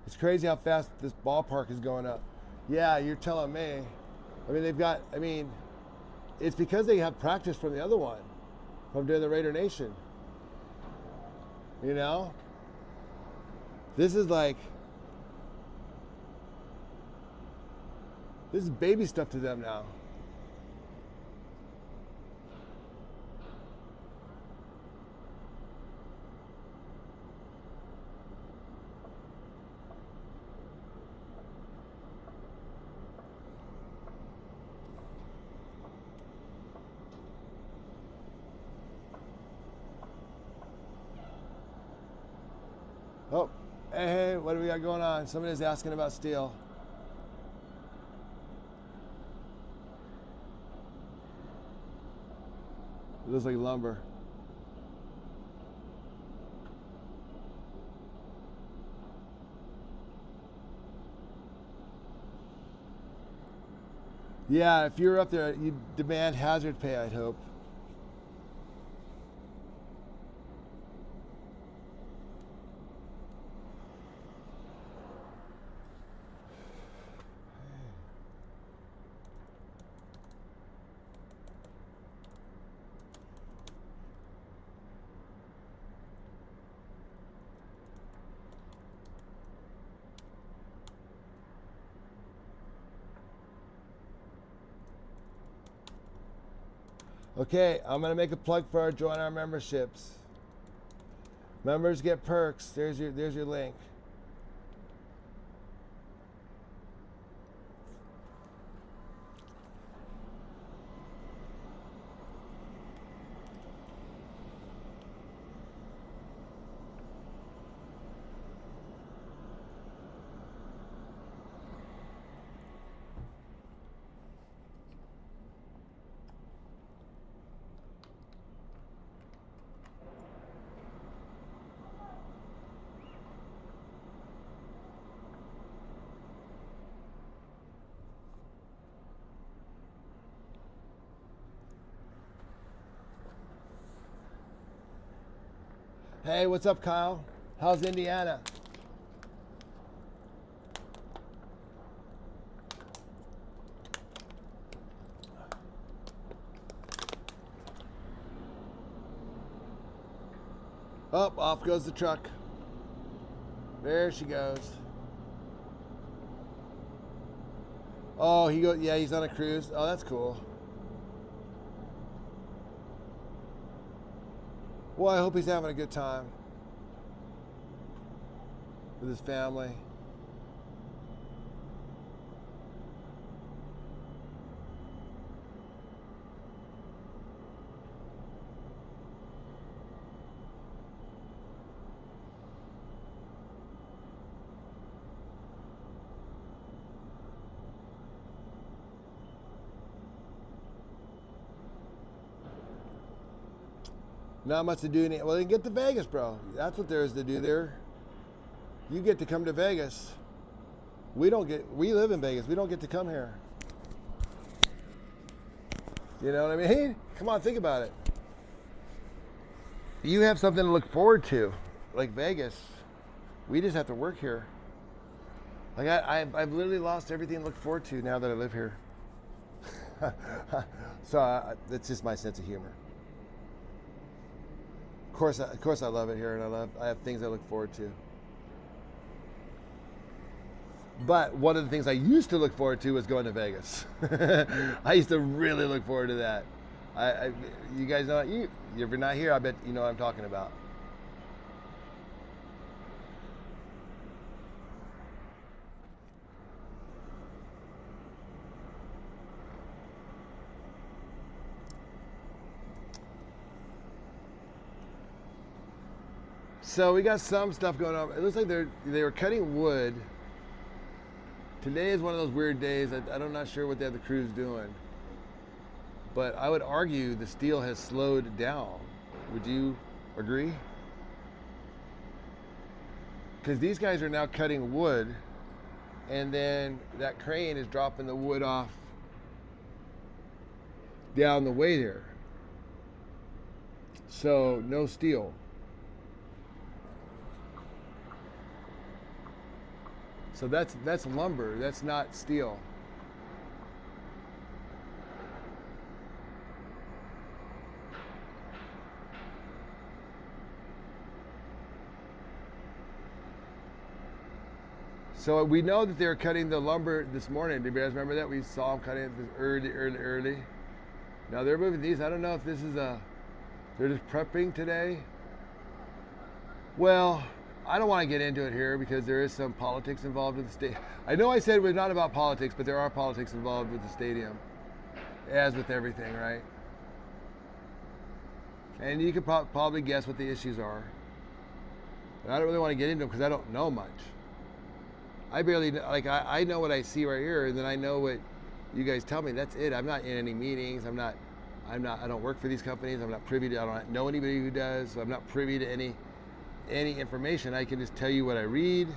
It's crazy how fast this ballpark is going up. Yeah, you're telling me. I mean, it's because they have practice from the other one, from doing the Raider Nation. You know? This is baby stuff to them now. Oh, hey, what do we got going on? Somebody's asking about steel. It looks like lumber. Yeah, if you're up there, you demand hazard pay, I'd hope. Okay, I'm gonna make a plug for our join our memberships. Members get perks. There's your link. Hey, what's up, Kyle? How's Indiana? Oh, off goes the truck. There she goes. Oh, yeah, he's on a cruise. Oh, that's cool. Well, I hope he's having a good time with his family. Not much to do. Well, then get to Vegas, bro. That's what there is to do there. You get to come to Vegas. We live in Vegas. We don't get to come here. You know what I mean? Come on, think about it. You have something to look forward to, like Vegas. We just have to work here. Like I've literally lost everything to look forward to now that I live here. So that's just my sense of humor. Of course, I love it here, and I have things I look forward to. But one of the things I used to look forward to was going to Vegas. I used to really look forward to that. You guys know, if you're not here, I bet you know what I'm talking about. So we got some stuff going on. It looks like they were cutting wood. Today is one of those weird days. I'm not sure what the other crew's doing. But I would argue the steel has slowed down. Would you agree? Because these guys are now cutting wood, and then that crane is dropping the wood off down the way there. So no steel. So that's lumber, that's not steel. So we know that they're cutting the lumber this morning. Do you guys remember that? We saw them cutting it early. Now they're moving these. I don't know if this is they're just prepping today. Well, I don't want to get into it here because there is some politics involved with the state. I know I said it was not about politics, but there are politics involved with the stadium, as with everything, right? And you could probably guess what the issues are. But I don't really want to get into them because I don't know much. I barely, I know what I see right here, and then I know what you guys tell me. That's it. I'm not in any meetings. I don't work for these companies. I'm not privy to, I don't know anybody who does, so I'm not privy to any information. I can just tell you what I read,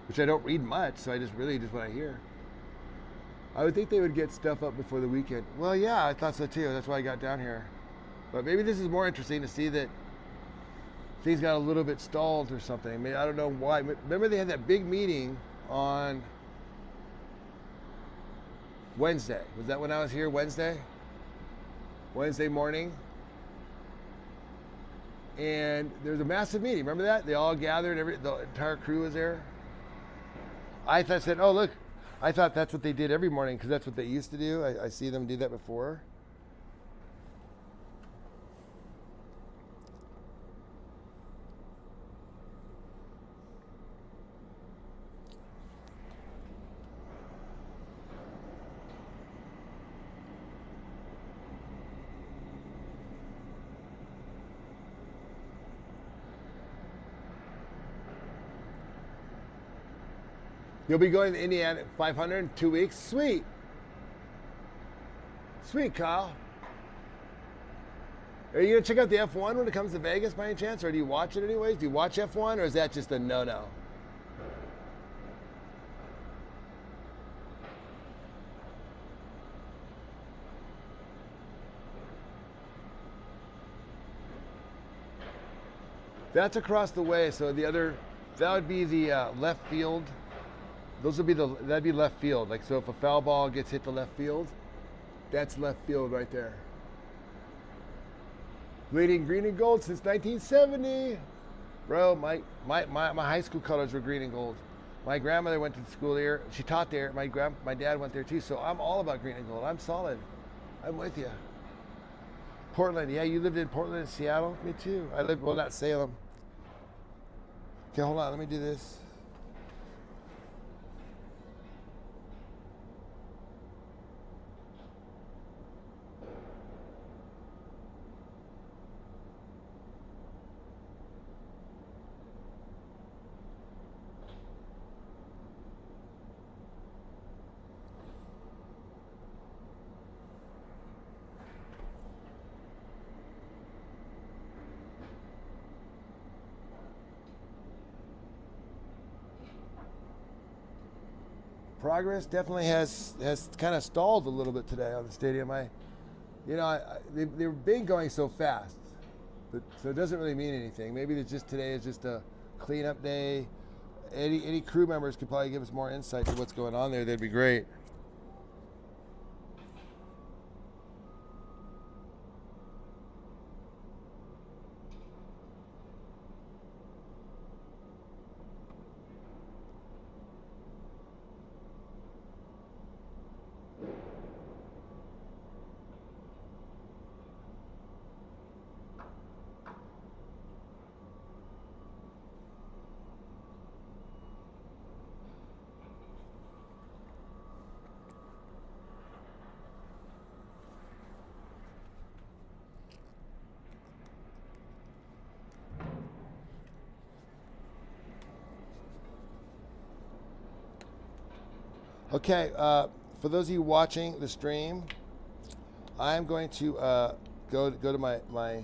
which I don't read much, so I just what I hear. I would think they would get stuff up before the weekend. Well, yeah, I thought so too. That's why I got down here. But maybe this is more interesting to see that things got a little bit stalled or something. I mean, I don't know why. Remember they had that big meeting on Wednesday. Was that when I was here, Wednesday? Wednesday morning? And there's a massive meeting. Remember that? They all gathered. The entire crew was there. I said, oh, look. I thought that's what they did every morning because that's what they used to do. I see them do that before. You'll be going to Indiana 500 in 2 weeks? Sweet. Sweet, Kyle. Are you going to check out the F1 when it comes to Vegas by any chance? Or do you watch it anyways? Do you watch F1 or is that just a no-no? That's across the way. So that would be the left field. That'd be left field. Like, so if a foul ball gets hit to left field, that's left field right there. Bleeding green and gold since 1970. Bro, my high school colors were green and gold. My grandmother went to school there. She taught there. My dad went there too. So I'm all about green and gold. I'm solid. I'm with you. Portland. Yeah, you lived in Portland and Seattle? Me too. Not Salem. Okay, hold on. Let me do this. progress definitely has kind of stalled a little bit today on the stadium. They've been going so fast, but so it doesn't really mean anything. Maybe it's just today is just a cleanup day. Any crew members could probably give us more insight to what's going on there. That'd be great. Okay, for those of you watching the stream, I'm going to go to my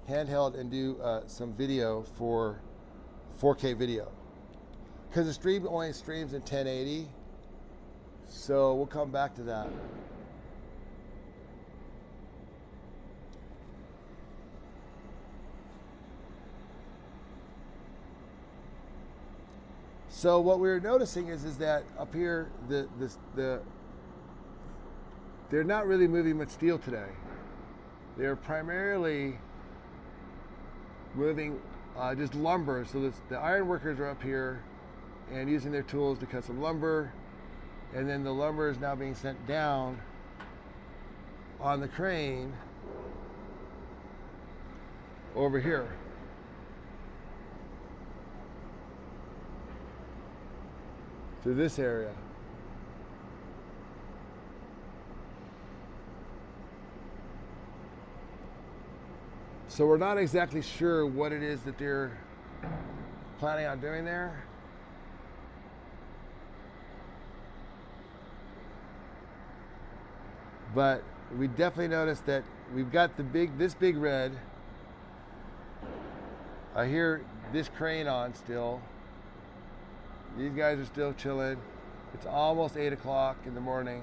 handheld and do some video for 4K video. Because the stream only streams in 1080, so we'll come back to that. So what we're noticing is that up here, they're not really moving much steel today. They're primarily moving just lumber. So the iron workers are up here and using their tools to cut some lumber, and then the lumber is now being sent down on the crane over here. To this area. So we're not exactly sure what it is that they're planning on doing there. But we definitely noticed that we've got this big red. I hear this crane on still. These guys are still chilling. It's almost 8 o'clock in the morning.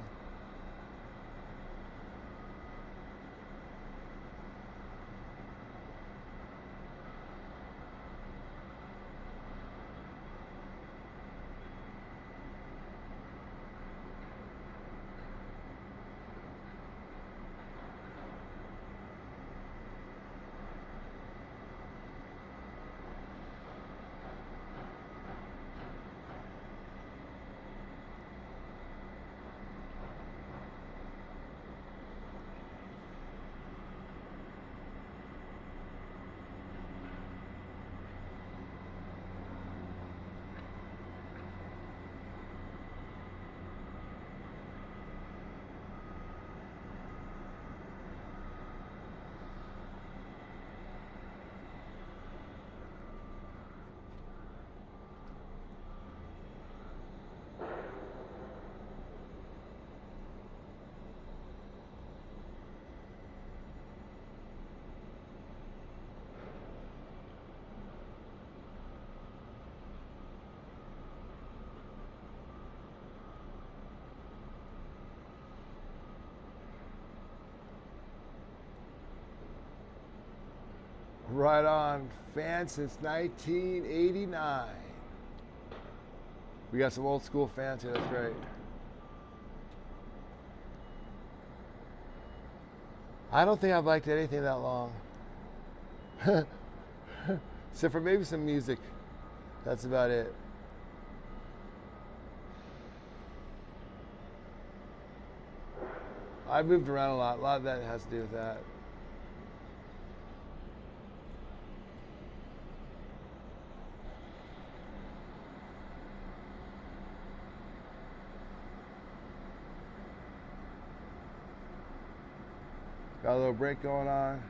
Right on. Fan since 1989. We got some old school fans here. That's great. I don't think I've liked anything that long. Except for maybe some music. That's about it. I've moved around a lot. A lot of that has to do with that. Got a little break going on.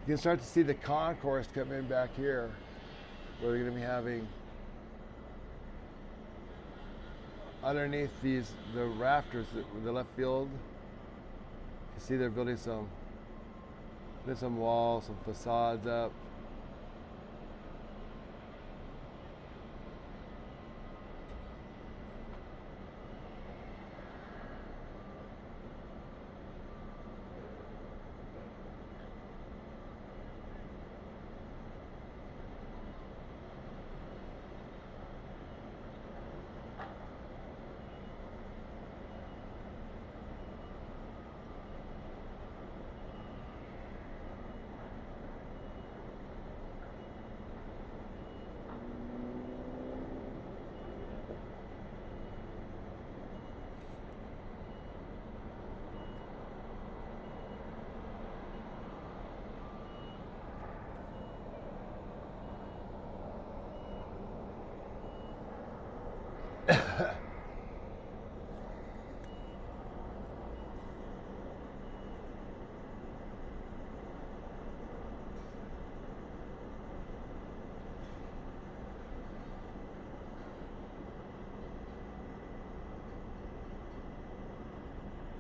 You can start to see the concourse come in back here, where they're going to be having underneath the rafters, the left field. You see they're building some walls, some facades up.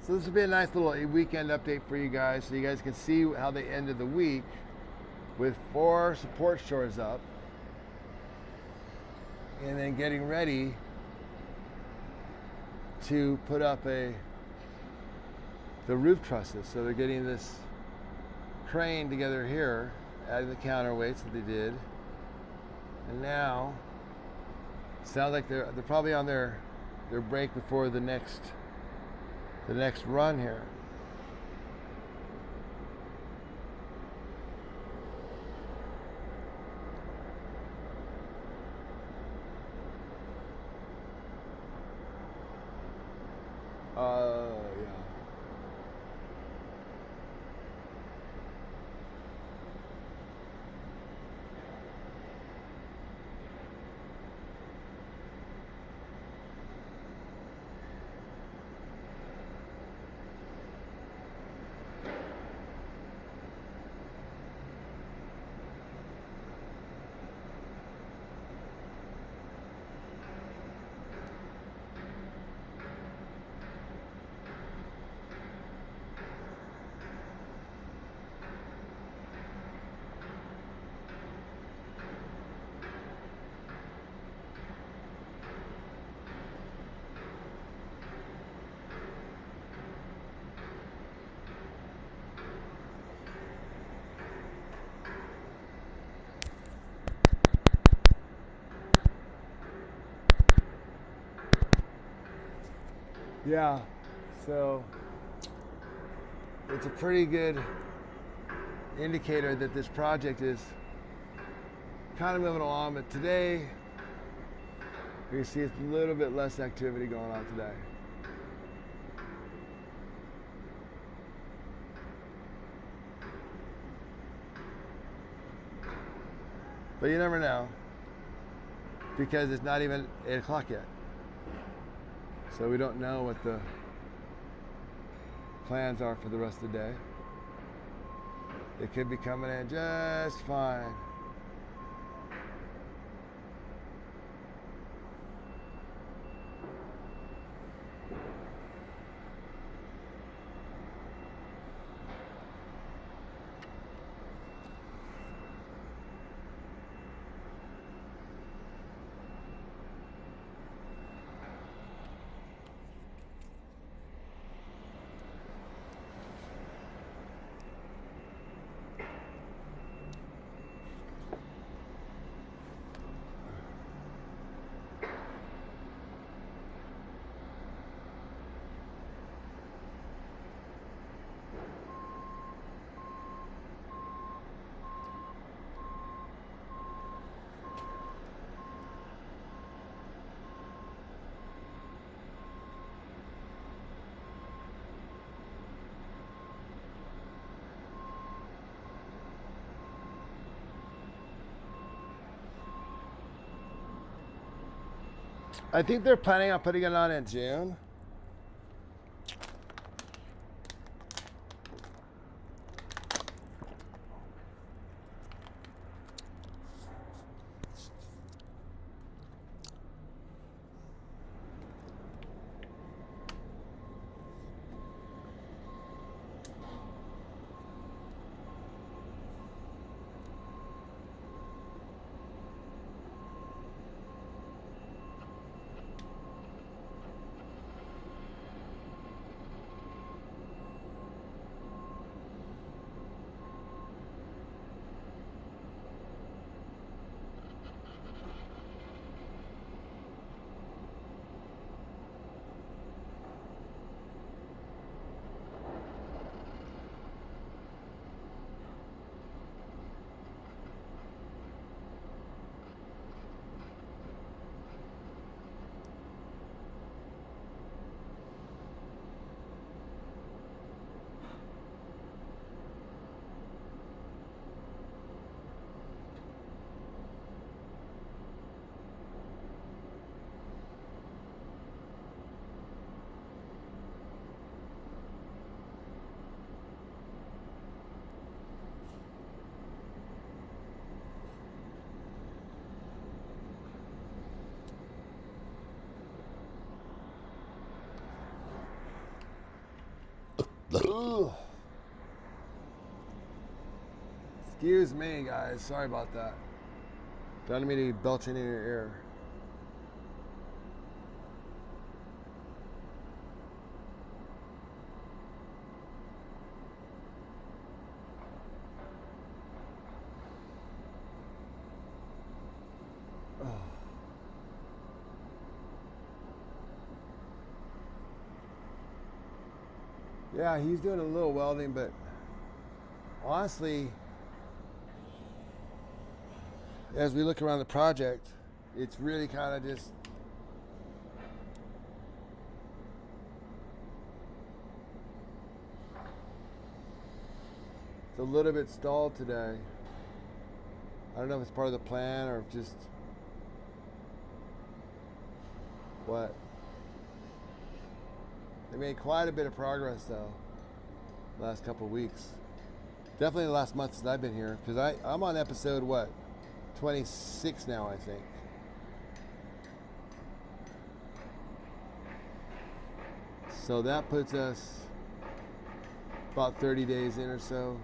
So this will be a nice little weekend update for you guys, so you guys can see how they ended the week with 4 support shores up, and then getting ready to put up the roof trusses. So they're getting this crane together here, adding the counterweights that they did, and now sounds like they're probably on their break before the next run here. Yeah. Yeah, so it's a pretty good indicator that this project is kind of moving along, but today you see it's a little bit less activity going on today. But you never know, because it's not even 8 o'clock yet. So we don't know what the plans are for the rest of the day. They could be coming in just fine. I think they're planning on putting it on in June. Ugh. Excuse me, guys. Sorry about that. Don't mean to be belching in your ear. Yeah, he's doing a little welding, but honestly, as we look around the project, it's really kind of just it's a little bit stalled today. I don't know if it's part of the plan or if just what. They made quite a bit of progress though the last couple of weeks. Definitely the last month since I've been here, because I'm on episode what, 26 now, I think. So that puts us about 30 days in or so.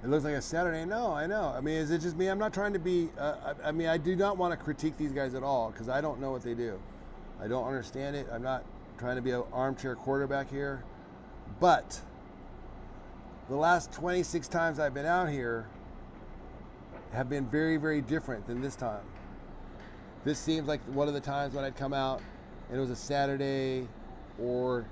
It looks like a Saturday. No, I know. I mean, is it just me? I'm not trying to be, I mean, I do not want to critique these guys at all because I don't know what they do. I don't understand it. I'm not trying to be an armchair quarterback here. But the last 26 times I've been out here have been very, very different than this time. This seems like one of the times when I'd come out and it was a Saturday or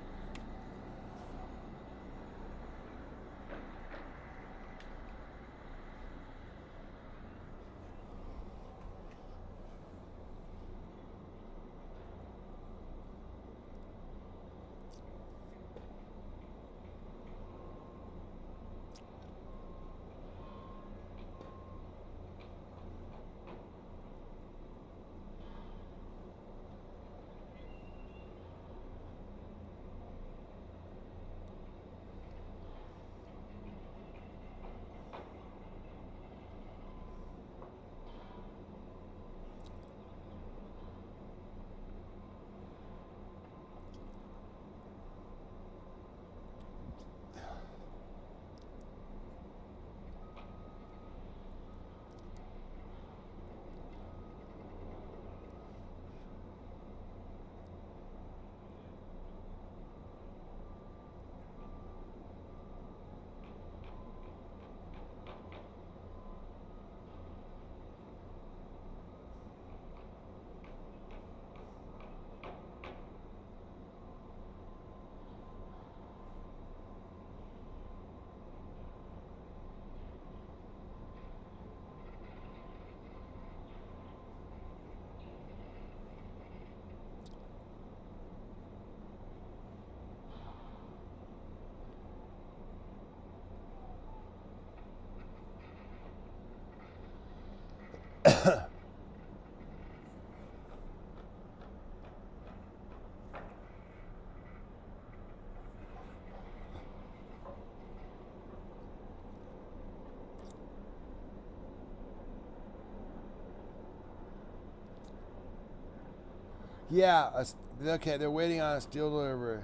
yeah, okay, they're waiting on a steel delivery.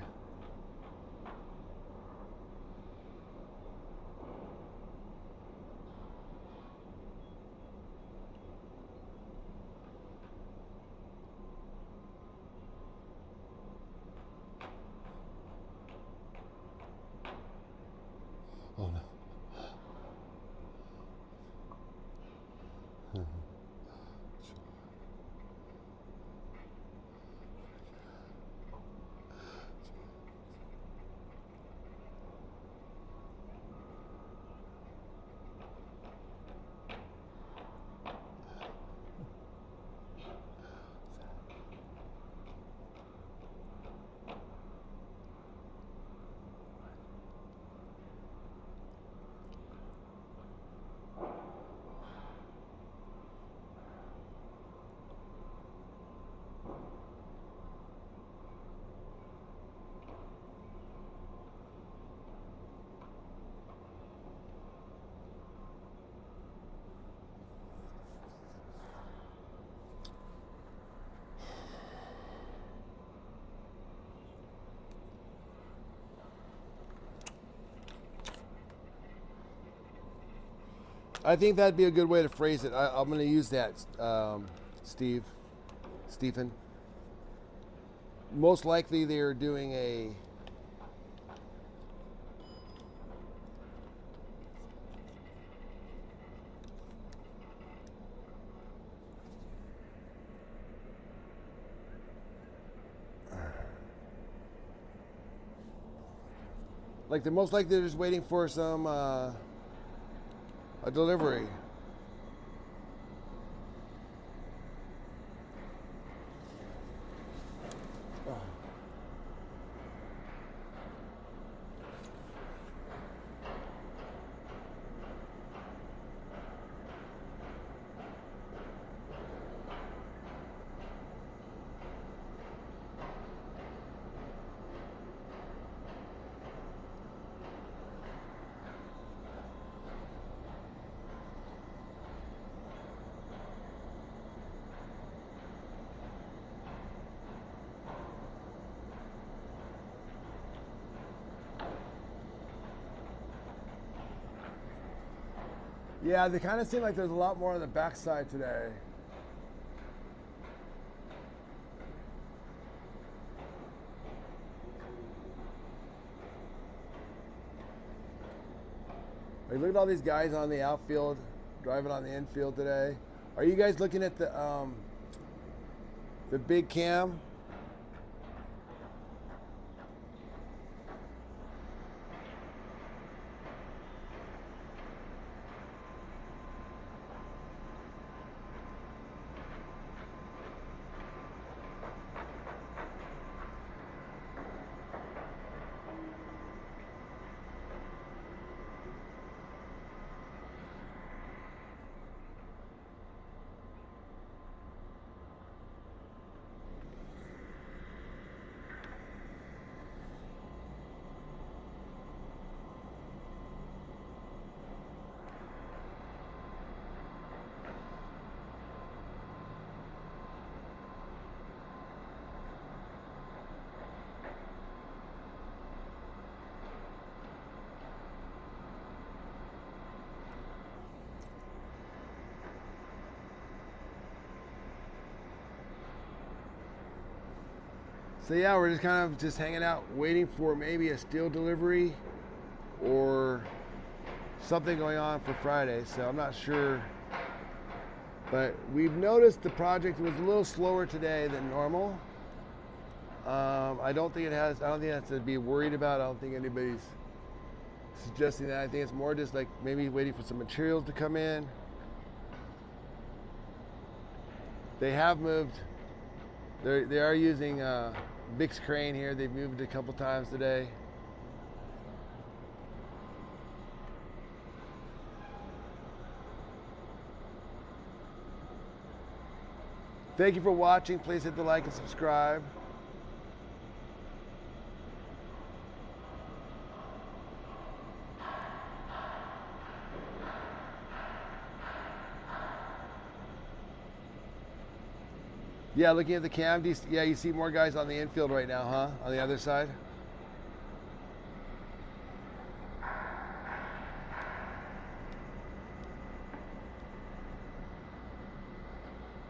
Oh no. I think that'd be a good way to phrase it. I'm going to use that, Stephen. Most likely they're doing a they're most likely they're just waiting for some a delivery. Yeah, they kind of seem like there's a lot more on the backside today. Like, look at all these guys on the outfield, driving on the infield today. Are you guys looking at the big cam? So yeah, we're just kind of just hanging out, waiting for maybe a steel delivery or something going on for Friday. So I'm not sure, but we've noticed the project was a little slower today than normal. I don't think that's to be worried about. I don't think anybody's suggesting that. I think it's more just like maybe waiting for some materials to come in. They have moved. They are using Vic's crane here. They've moved a couple times today. Thank you for watching. Please hit the like and subscribe. Yeah, looking at the cam, yeah, you see more guys on the infield right now, huh? On the other side.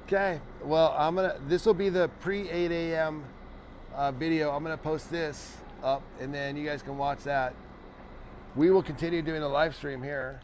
Okay, well, this will be the pre-8 a.m. Video. I'm gonna post this up, and then you guys can watch that. We will continue doing the live stream here.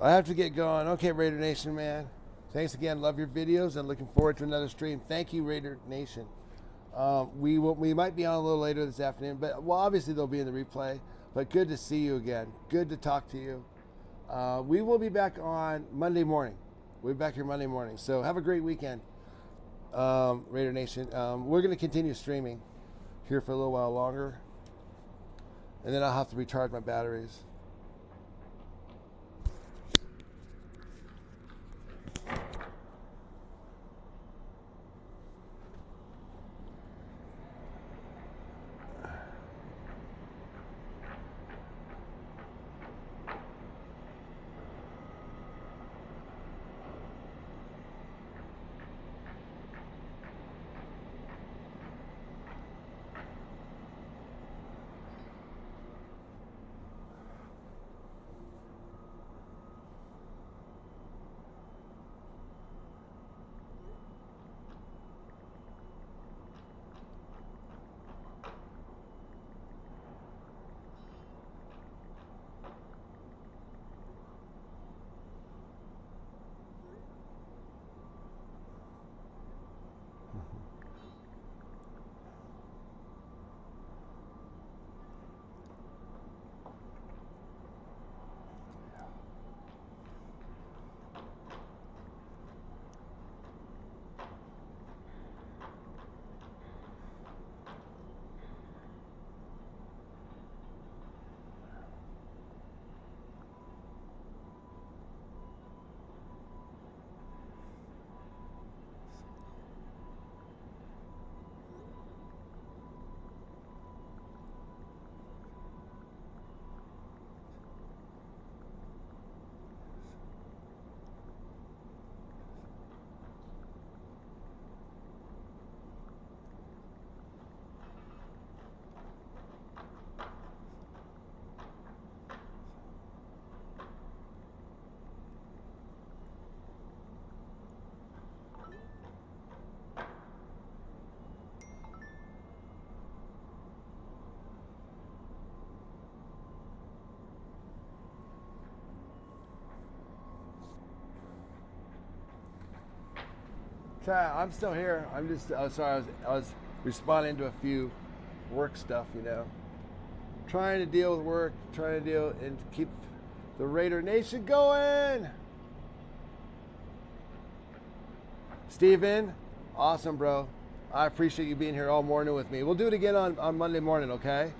I have to get going. Okay, Raider Nation, man. Thanks again. Love your videos and looking forward to another stream. Thank you, Raider Nation. We might be on a little later this afternoon, but well, obviously they'll be in the replay. But good to see you again. Good to talk to you. We will be back on Monday morning. We'll be back here Monday morning. So have a great weekend, Raider Nation. We're going to continue streaming here for a little while longer, and then I'll have to recharge my batteries. Chat, I'm still here. I'm just sorry. I was responding to a few work stuff, you know. Trying to deal with work, trying to deal and keep the Raider Nation going. Steven, awesome, bro. I appreciate you being here all morning with me. We'll do it again on Monday morning, okay?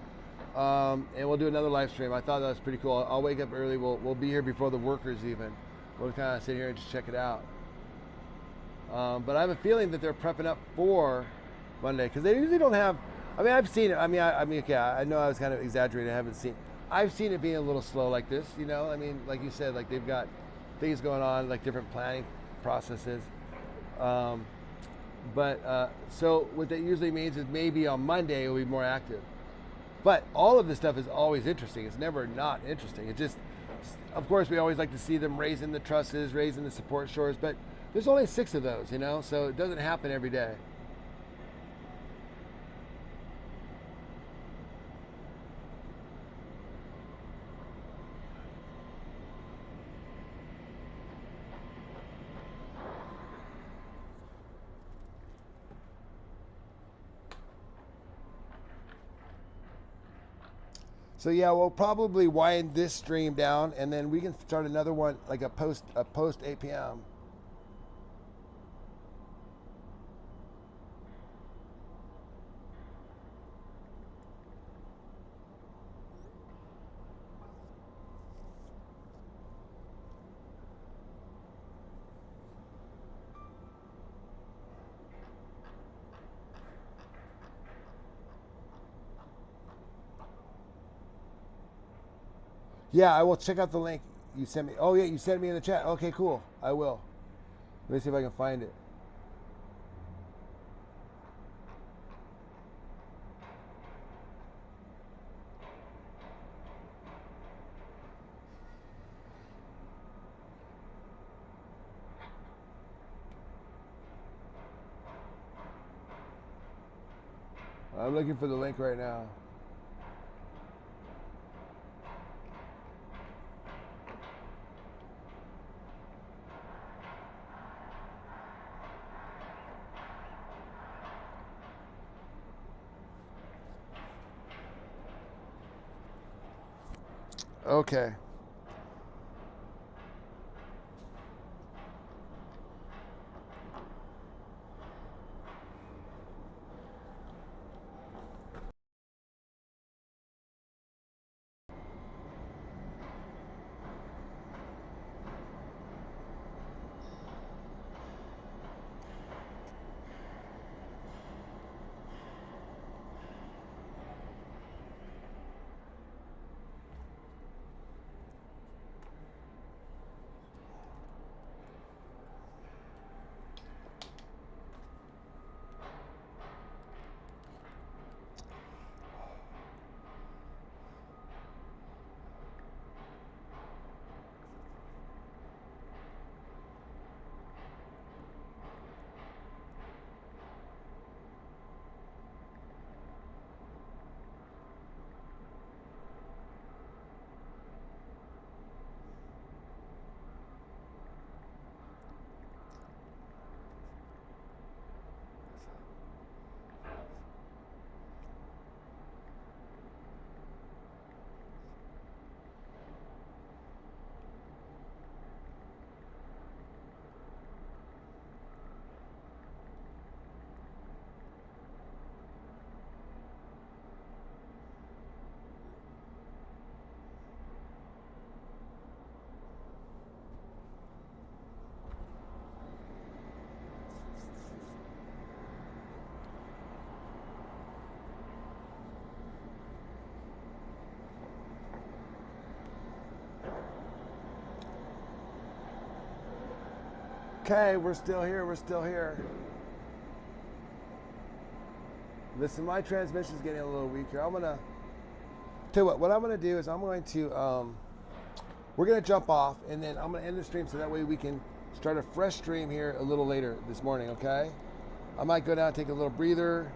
And we'll do another live stream. I thought that was pretty cool. I'll wake up early. We'll be here before the workers even. We'll kind of sit here and just check it out. But I have a feeling that they're prepping up for Monday because they usually don't have. I mean, I've seen it. I mean, okay. I know I was kind of exaggerating. I haven't seen. I've seen it being a little slow like this. You know, I mean, like you said, like they've got things going on, like different planning processes. So what that usually means is maybe on Monday it'll be more active. But all of this stuff is always interesting. It's never not interesting. It just, of course, we always like to see them raising the trusses, raising the support shores, but there's only 6 of those, you know, so it doesn't happen every day. So yeah, we'll probably wind this stream down, and then we can start another one, like a post 8 p.m. Yeah, I will check out the link you sent me. Oh yeah, you sent me in the chat. Okay, cool. I will. Let me see if I can find it. I'm looking for the link right now. Okay. Okay, we're still here. We're still here. Listen, my transmission's getting a little weaker. I'm gonna tell you what I'm gonna do is I'm going to we're gonna jump off and then I'm gonna end the stream so that way we can start a fresh stream here a little later this morning, okay? I might go down and take a little breather,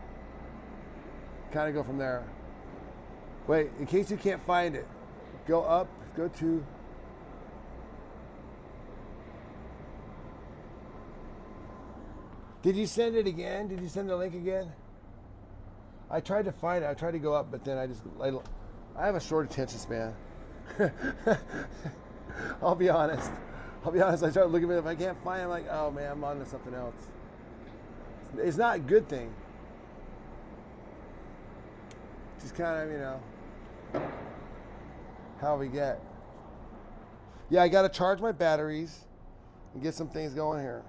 kind of go from there. Wait, in case you can't find it, go up, go to Did you send it again? Did you send the link again? I tried to find it. I tried to go up, but then I have a short attention span. I'll be honest. I started looking at it. If I can't find it, I'm like, oh man, I'm on to something else. It's not a good thing. Just kind of, how we get. Yeah, I got to charge my batteries and get some things going here.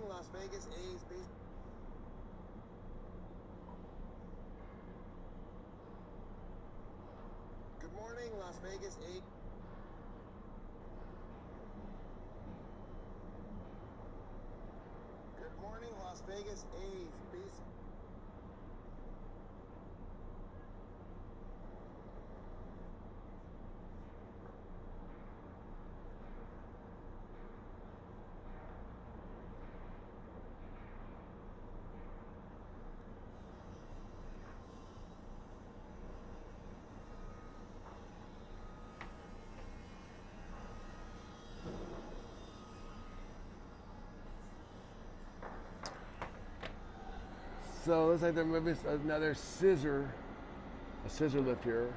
Las Vegas A's base. Good morning, Las Vegas A's. Good morning, Las Vegas A's base. So it looks like they're moving another a scissor lift here.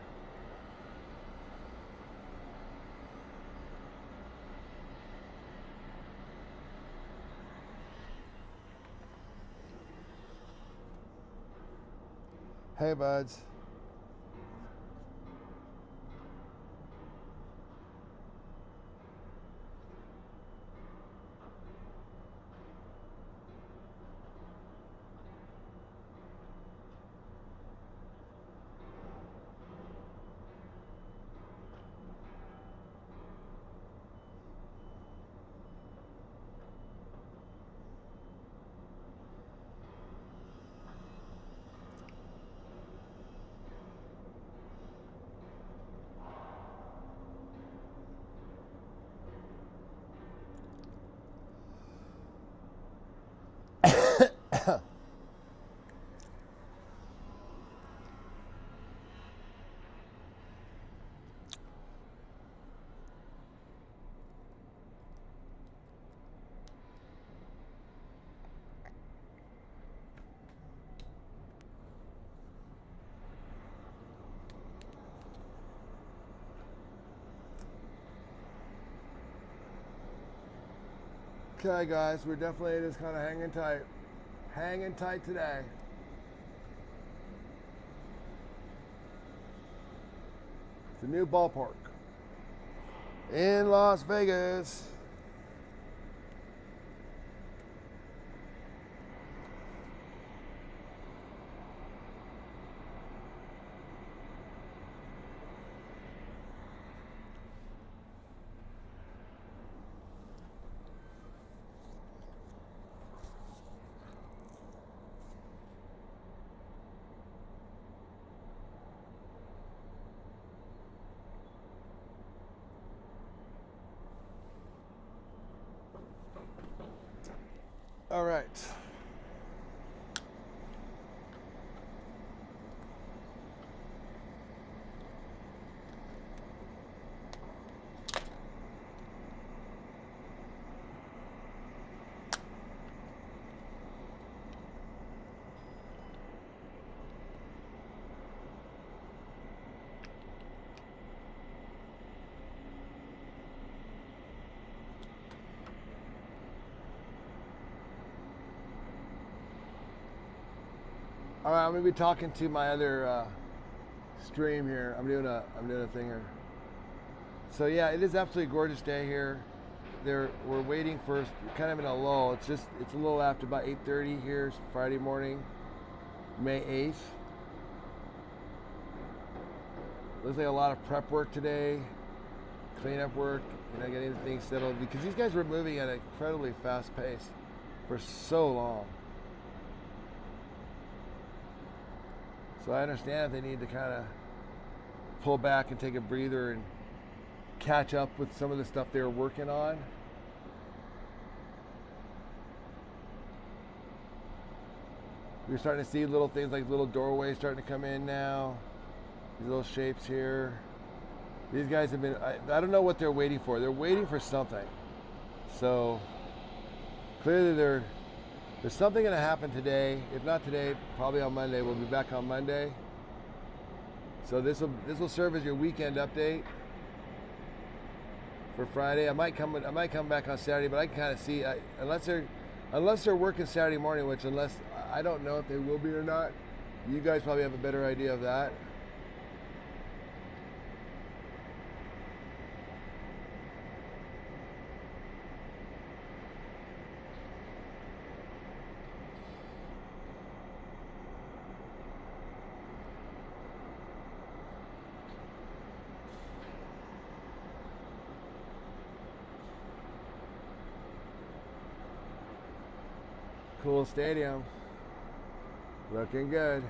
Hey, buds. Okay, guys, we're definitely just kind of hanging tight today. It's a new ballpark in Las Vegas. All right. All right, I'm gonna be talking to my other stream here. I'm doing a thing here. So yeah, it is absolutely gorgeous day here. We're waiting for kind of in a lull. It's a little after about 8:30 here. It's Friday morning, May 8th. Looks like a lot of prep work today, cleanup work, getting things settled because these guys were moving at an incredibly fast pace for so long. So I understand if they need to kind of pull back and take a breather and catch up with some of the stuff they were working on. We're starting to see little things like little doorways starting to come in now. These little shapes here. These guys have been, I don't know what they're waiting for. They're waiting for something. So clearly there's something going to happen today. If not today, probably on Monday. We'll be back on Monday. So this will serve as your weekend update for Friday. I might come back on Saturday, but I can kind of see unless they're working Saturday morning, which I don't know if they will be or not. You guys probably have a better idea of that. Cool stadium. Looking good.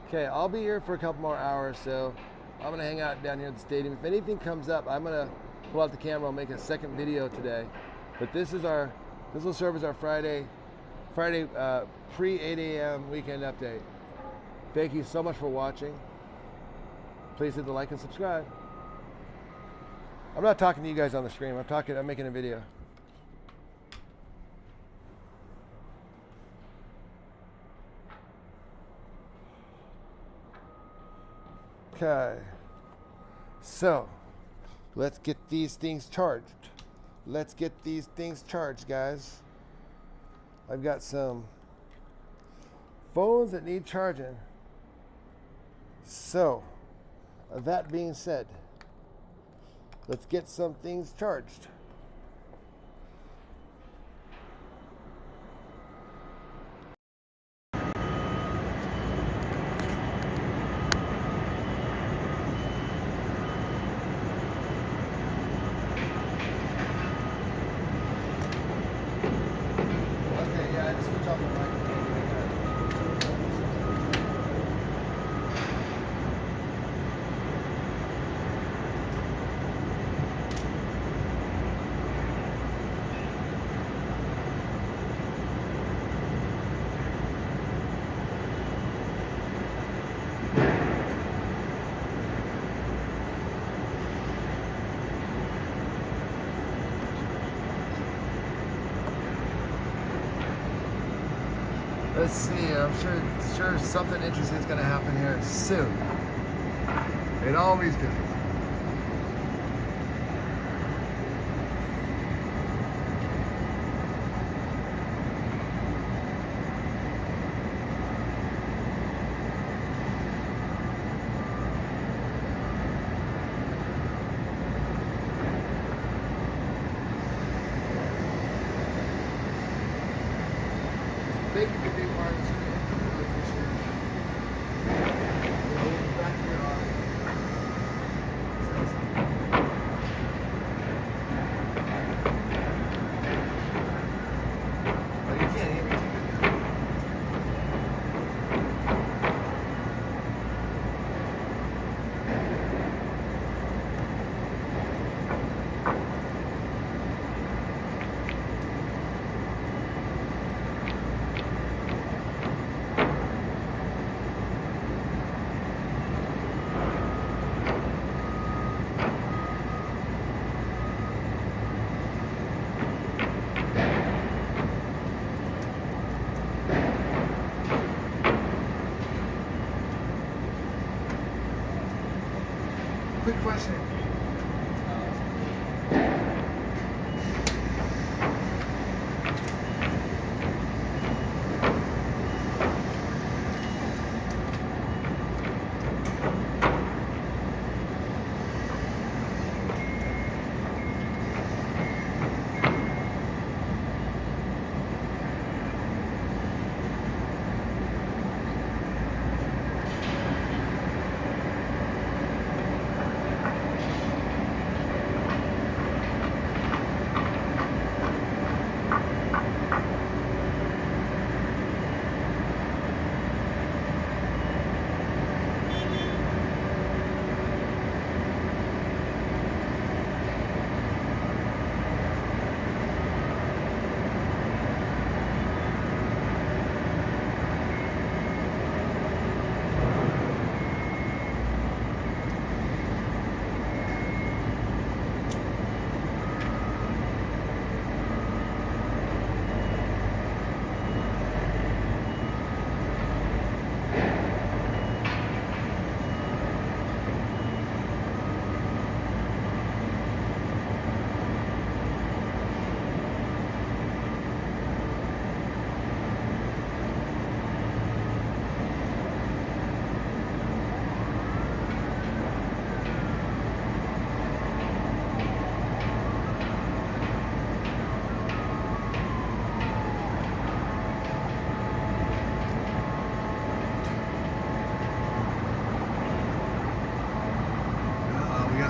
Okay, I'll be here for a couple more hours, so I'm gonna hang out down here at the stadium. If anything comes up, I'm gonna pull out the camera and make a second video today. But this will serve as our Friday pre 8 a.m. weekend update. Thank you so much for watching. Please hit the like and subscribe. I'm not talking to you guys on the screen. I'm making a video. Okay. So, let's get these things charged. Let's get these things charged, guys. I've got some phones that need charging. So, that being said, let's get some things charged. Okay, yeah, I just switch off the microphone. Let's see, I'm sure something interesting is going to happen here soon. It always does. Thank you for being part of this video. I really appreciate it. We'll be back here on. Oh, you can't hear me too good now. Quick question.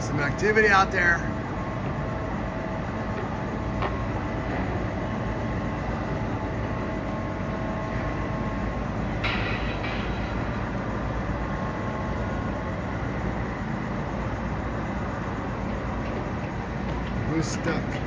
Some activity out there. was stuck.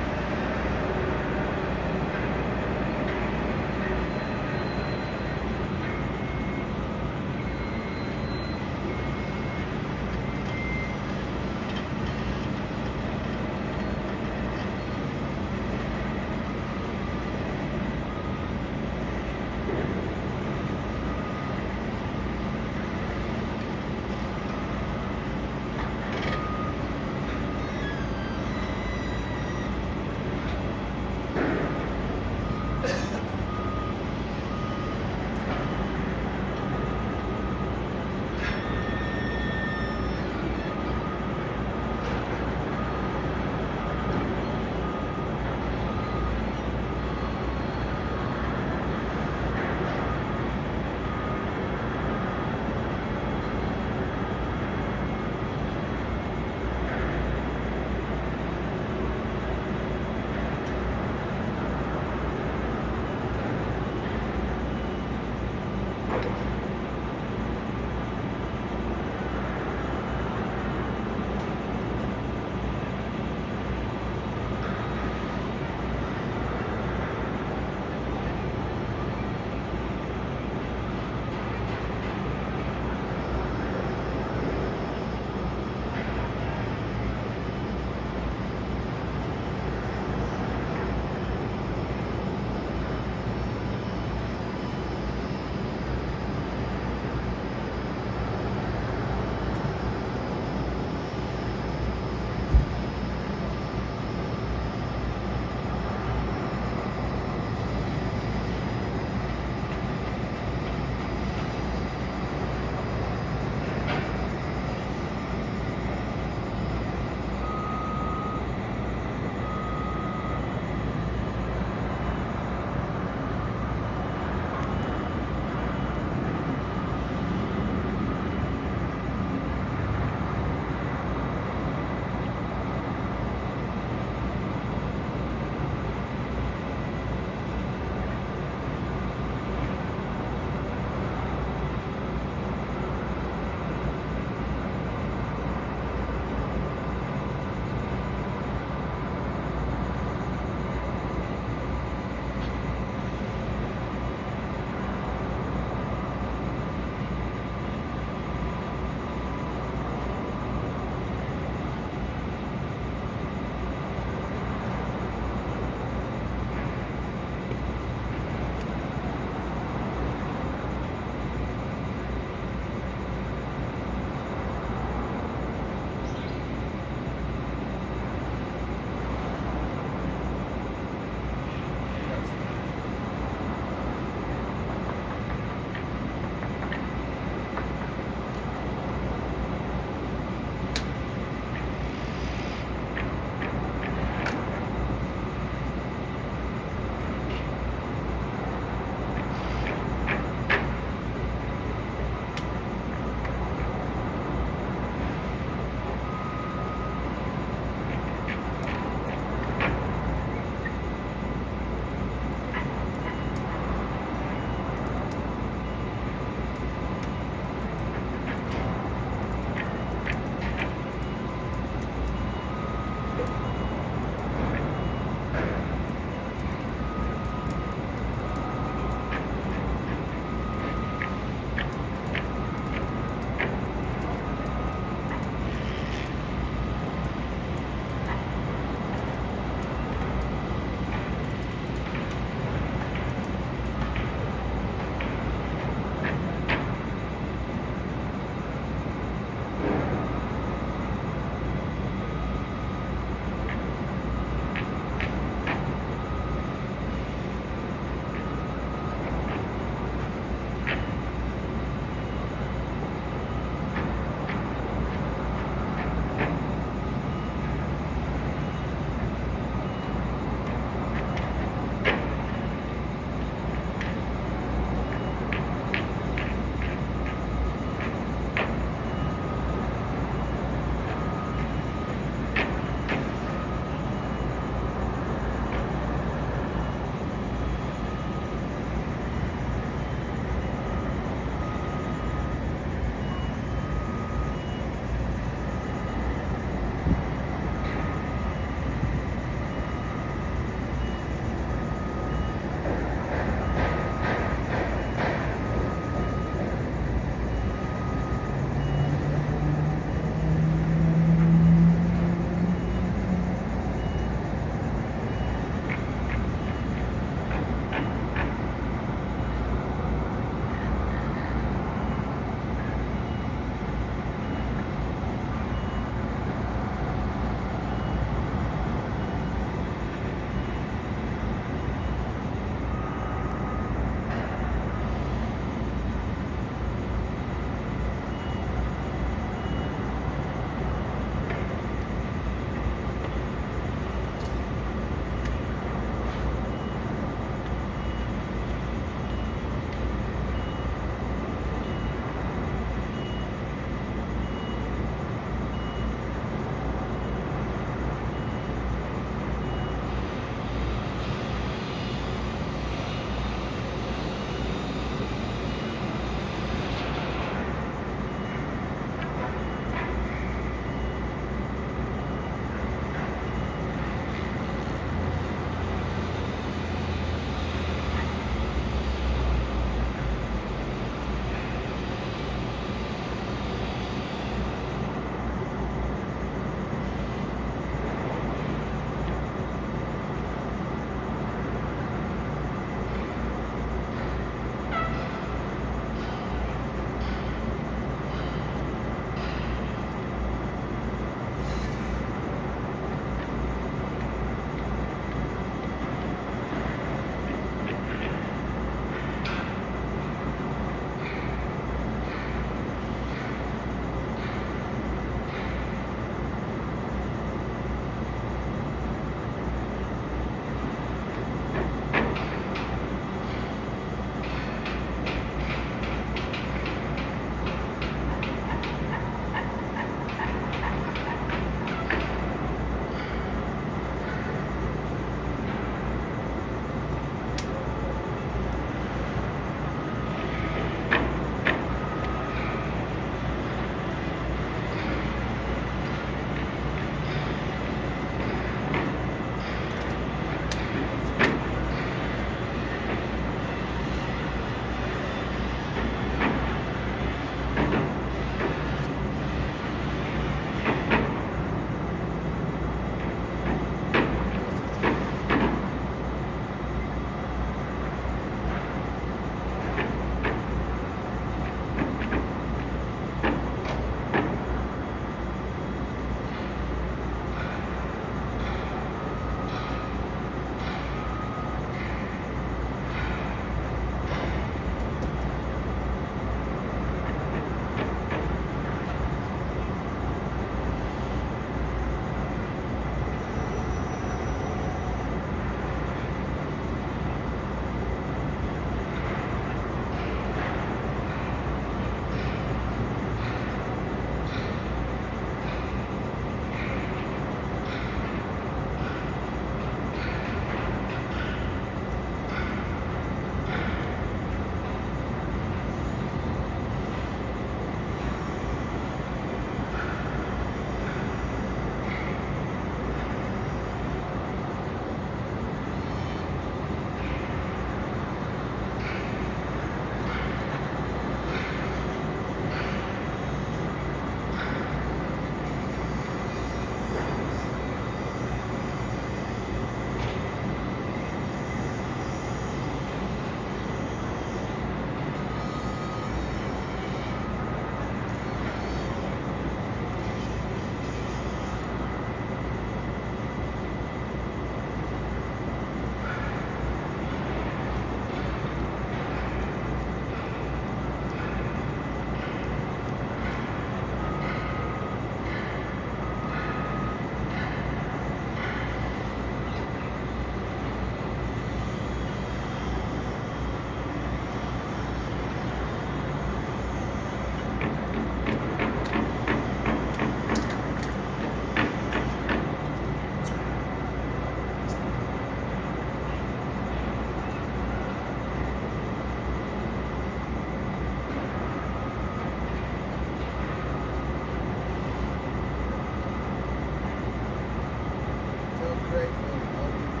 Craig from LVP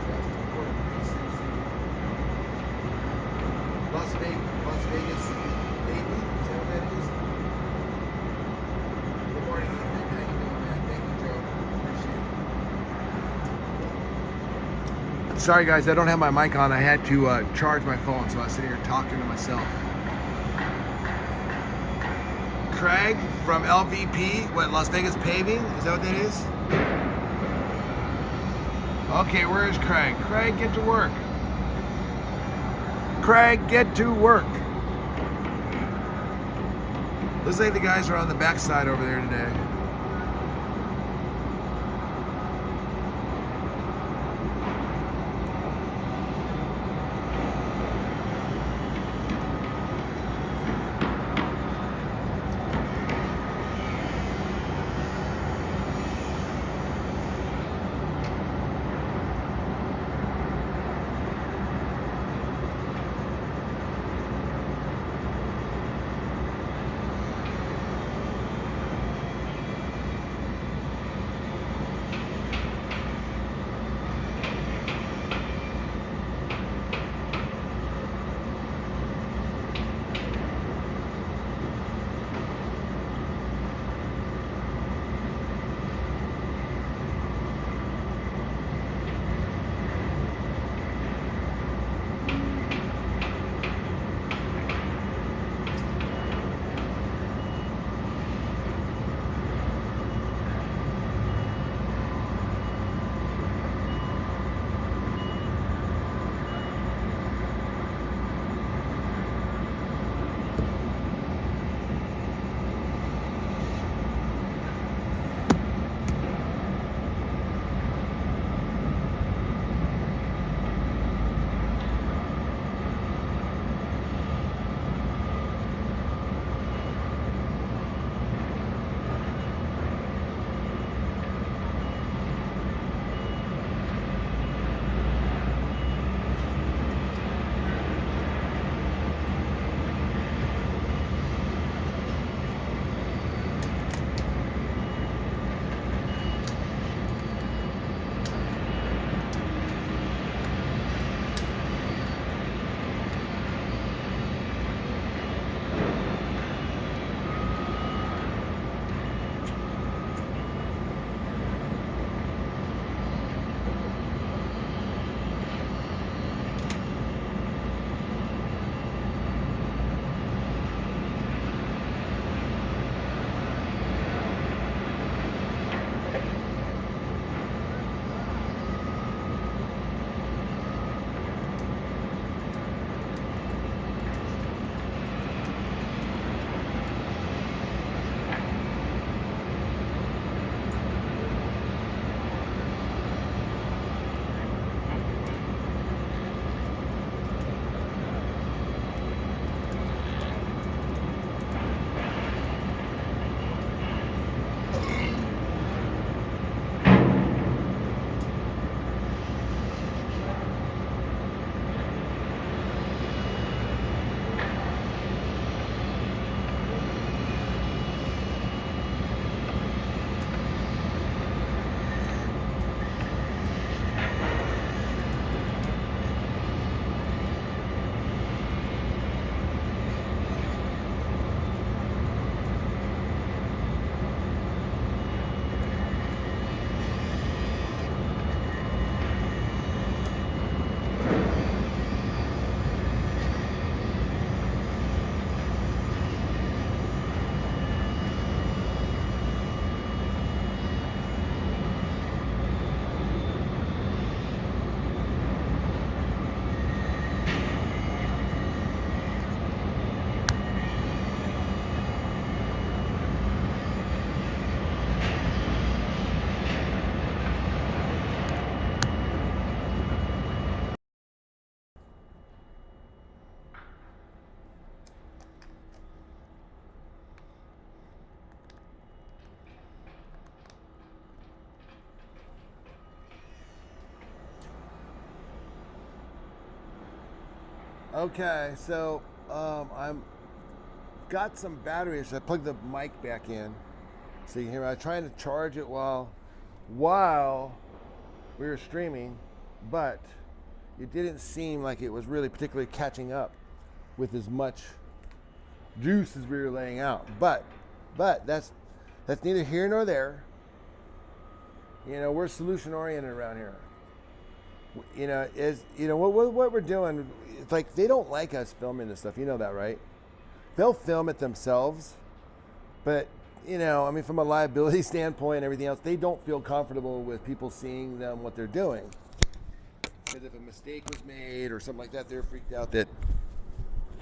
just reported PCC. Las Vegas Navy, is that what that is? Good morning, Ethan. How you doing, man? Thank you, Joe. Appreciate it. Sorry, guys, I don't have my mic on. I had to charge my phone, so I was sitting here talking to myself. Craig from LVP, what, Las Vegas Paving? Is that what that is? Okay, where is Craig? Craig, get to work. Craig, get to work. Looks like the guys are on the backside over there today. Okay, so I'm got some batteries. I plugged the mic back in, so you can hear me. I'm trying to charge it while we were streaming, but it didn't seem like it was really particularly catching up with as much juice as we were laying out. But that's neither here nor there. You know, we're solution oriented around here. You know, what we're doing. It's like they don't like us filming this stuff. You know that, right? They'll film it themselves, but you know, I mean, from a liability standpoint and everything else, they don't feel comfortable with people seeing them what they're doing. Because if a mistake was made or something like that, they're freaked out that,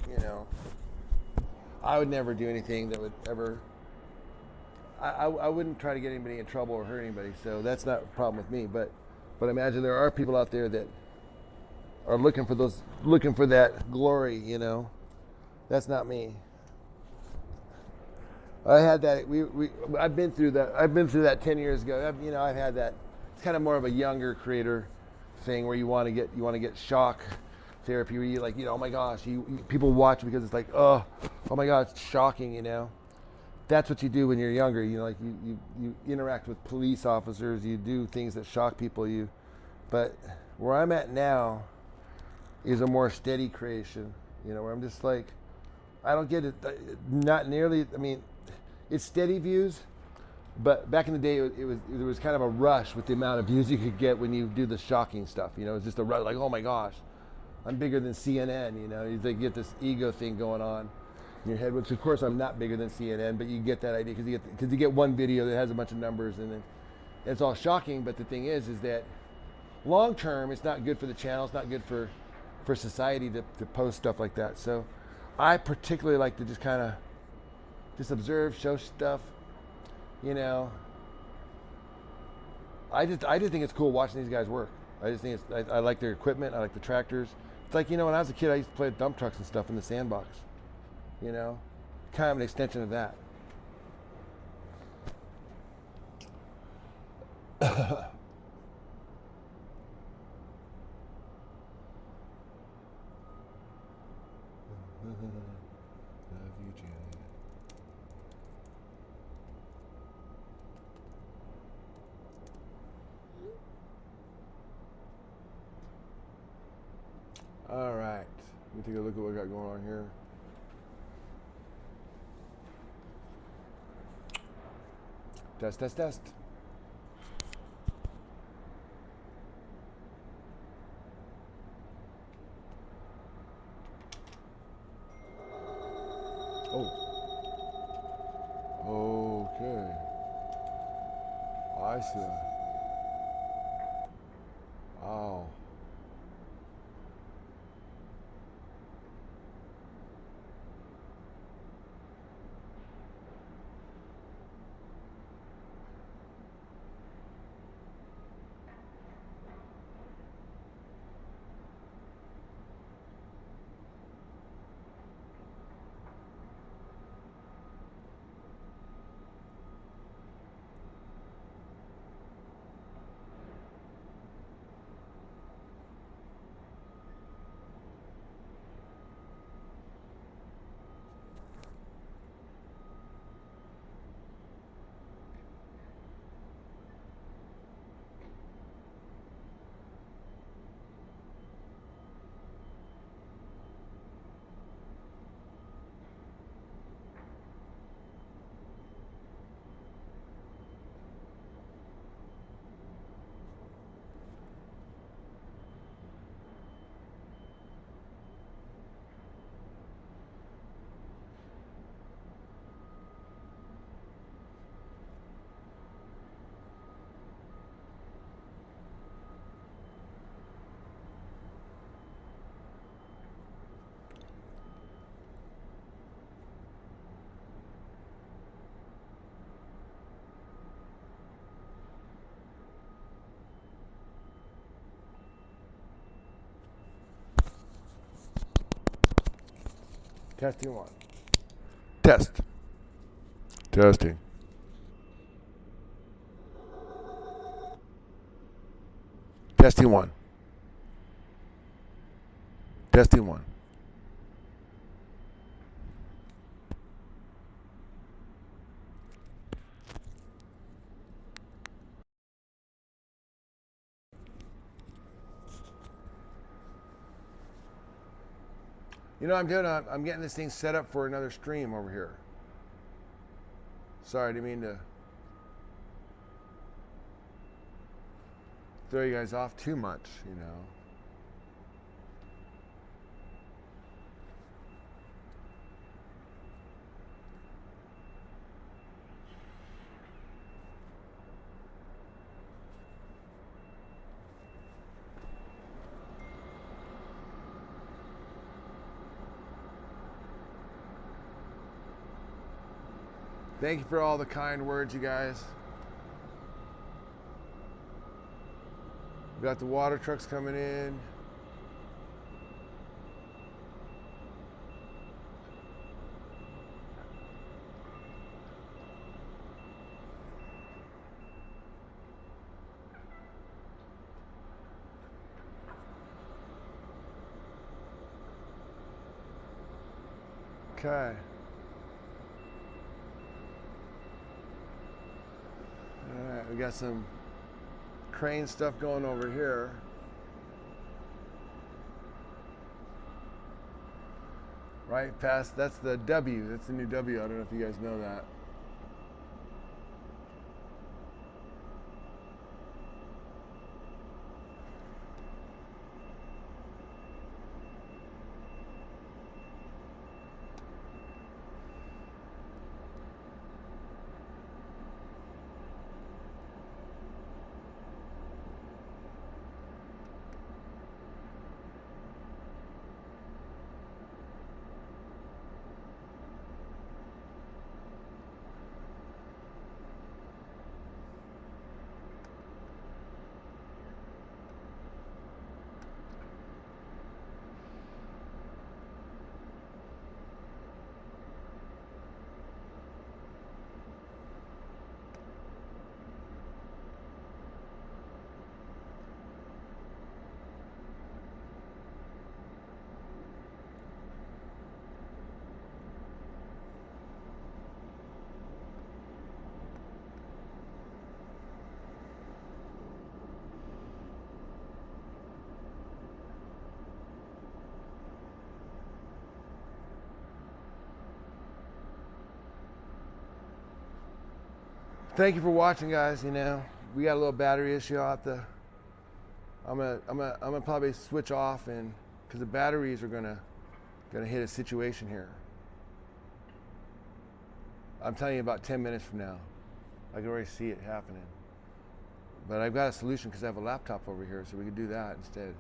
you know, I would never do anything that would ever. I wouldn't try to get anybody in trouble or hurt anybody, so that's not a problem with me. But I imagine there are people out there that are looking for that glory. You know, that's not me. I had that. I've been through that. I've been through that 10 years ago. I've had that. It's kind of more of a younger creator thing where you want to get shock therapy where you like, oh my gosh, people watch because it's like, oh my God, it's shocking, you know. That's what you do when you're younger. You know, like you interact with police officers, you do things that shock people. But where I'm at now is a more steady creation. You know, where I'm just like, I don't get it. Not nearly. I mean, it's steady views, but back in the day, there was kind of a rush with the amount of views you could get when you do the shocking stuff. You know, it's just a rush, like, oh my gosh, I'm bigger than CNN. You know, you get this ego thing going on in your head, which of course I'm not bigger than CNN, but you get that idea because you get one video that has a bunch of numbers and then it's all shocking. But the thing is that long term, it's not good for the channel. It's not good for society to post stuff like that. So I particularly like to just kind of just observe, show stuff. You know, I just think it's cool watching these guys work. I just think I like their equipment. I like the tractors. It's like, when I was a kid, I used to play with dump trucks and stuff in the sandbox. You know, kind of an extension of that. Love you, Janet. All right, let me take a look at what we got going on here. Test. Oh, okay. I see. Wow. Testing one. Testing. Testing one. Testing one. You know what I'm doing? I'm getting this thing set up for another stream over here. Sorry, I didn't mean to throw you guys off too much, you know. Thank you for all the kind words, you guys. We got the water trucks coming in. Okay. All right, we got some crane stuff going over here. Right past, that's the W, that's the new W. I don't know if you guys know that. Thank you for watching, guys. You know, we got a little battery issue. I'll have to, I'm gonna probably switch off, and because the batteries are gonna hit a situation here. I'm telling you, about 10 minutes from now, I can already see it happening. But I've got a solution because I have a laptop over here, so we could do that instead.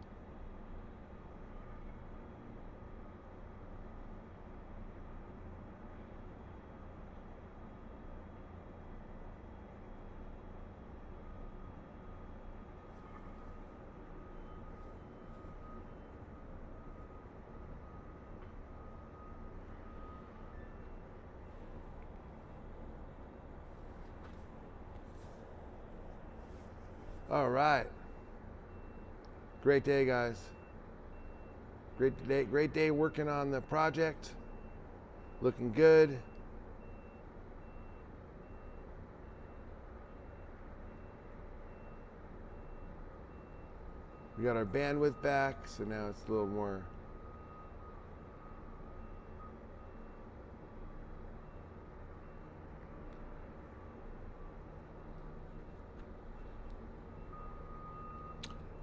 All right. Great day, guys. Great day working on the project. Looking good. We got our bandwidth back, so now it's a little more.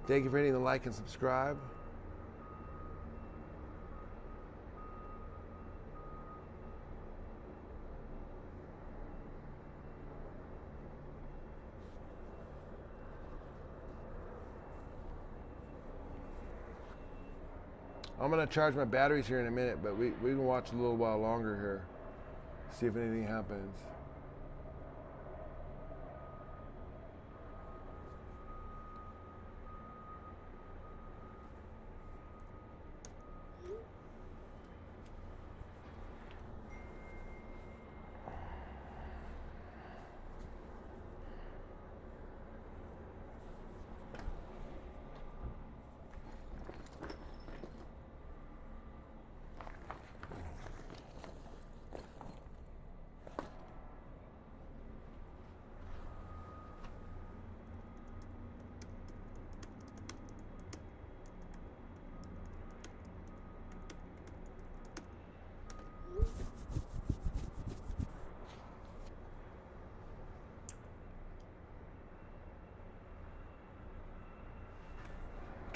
Thank you for hitting the like and subscribe. I'm gonna charge my batteries here in a minute, but we can watch a little while longer here. See if anything happens.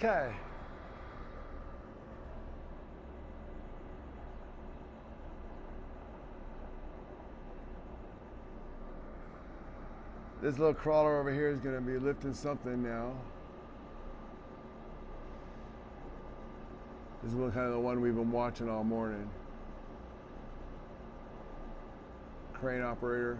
Okay. This little crawler over here is going to be lifting something now. This is kind of the one we've been watching all morning. Crane operator.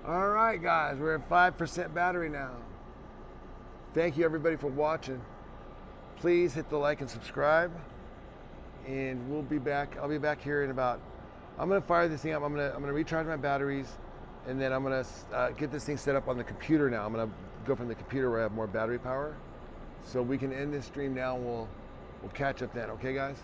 All right, guys, we're at 5% battery now. Thank you, everybody, for watching. Please hit the like and subscribe, and we'll be back. I'll be back here in about. I'm gonna fire this thing up. I'm gonna recharge my batteries, and then I'm gonna get this thing set up on the computer now. I'm gonna go from the computer where I have more battery power, so we can end this stream now. And we'll catch up then. Okay, guys.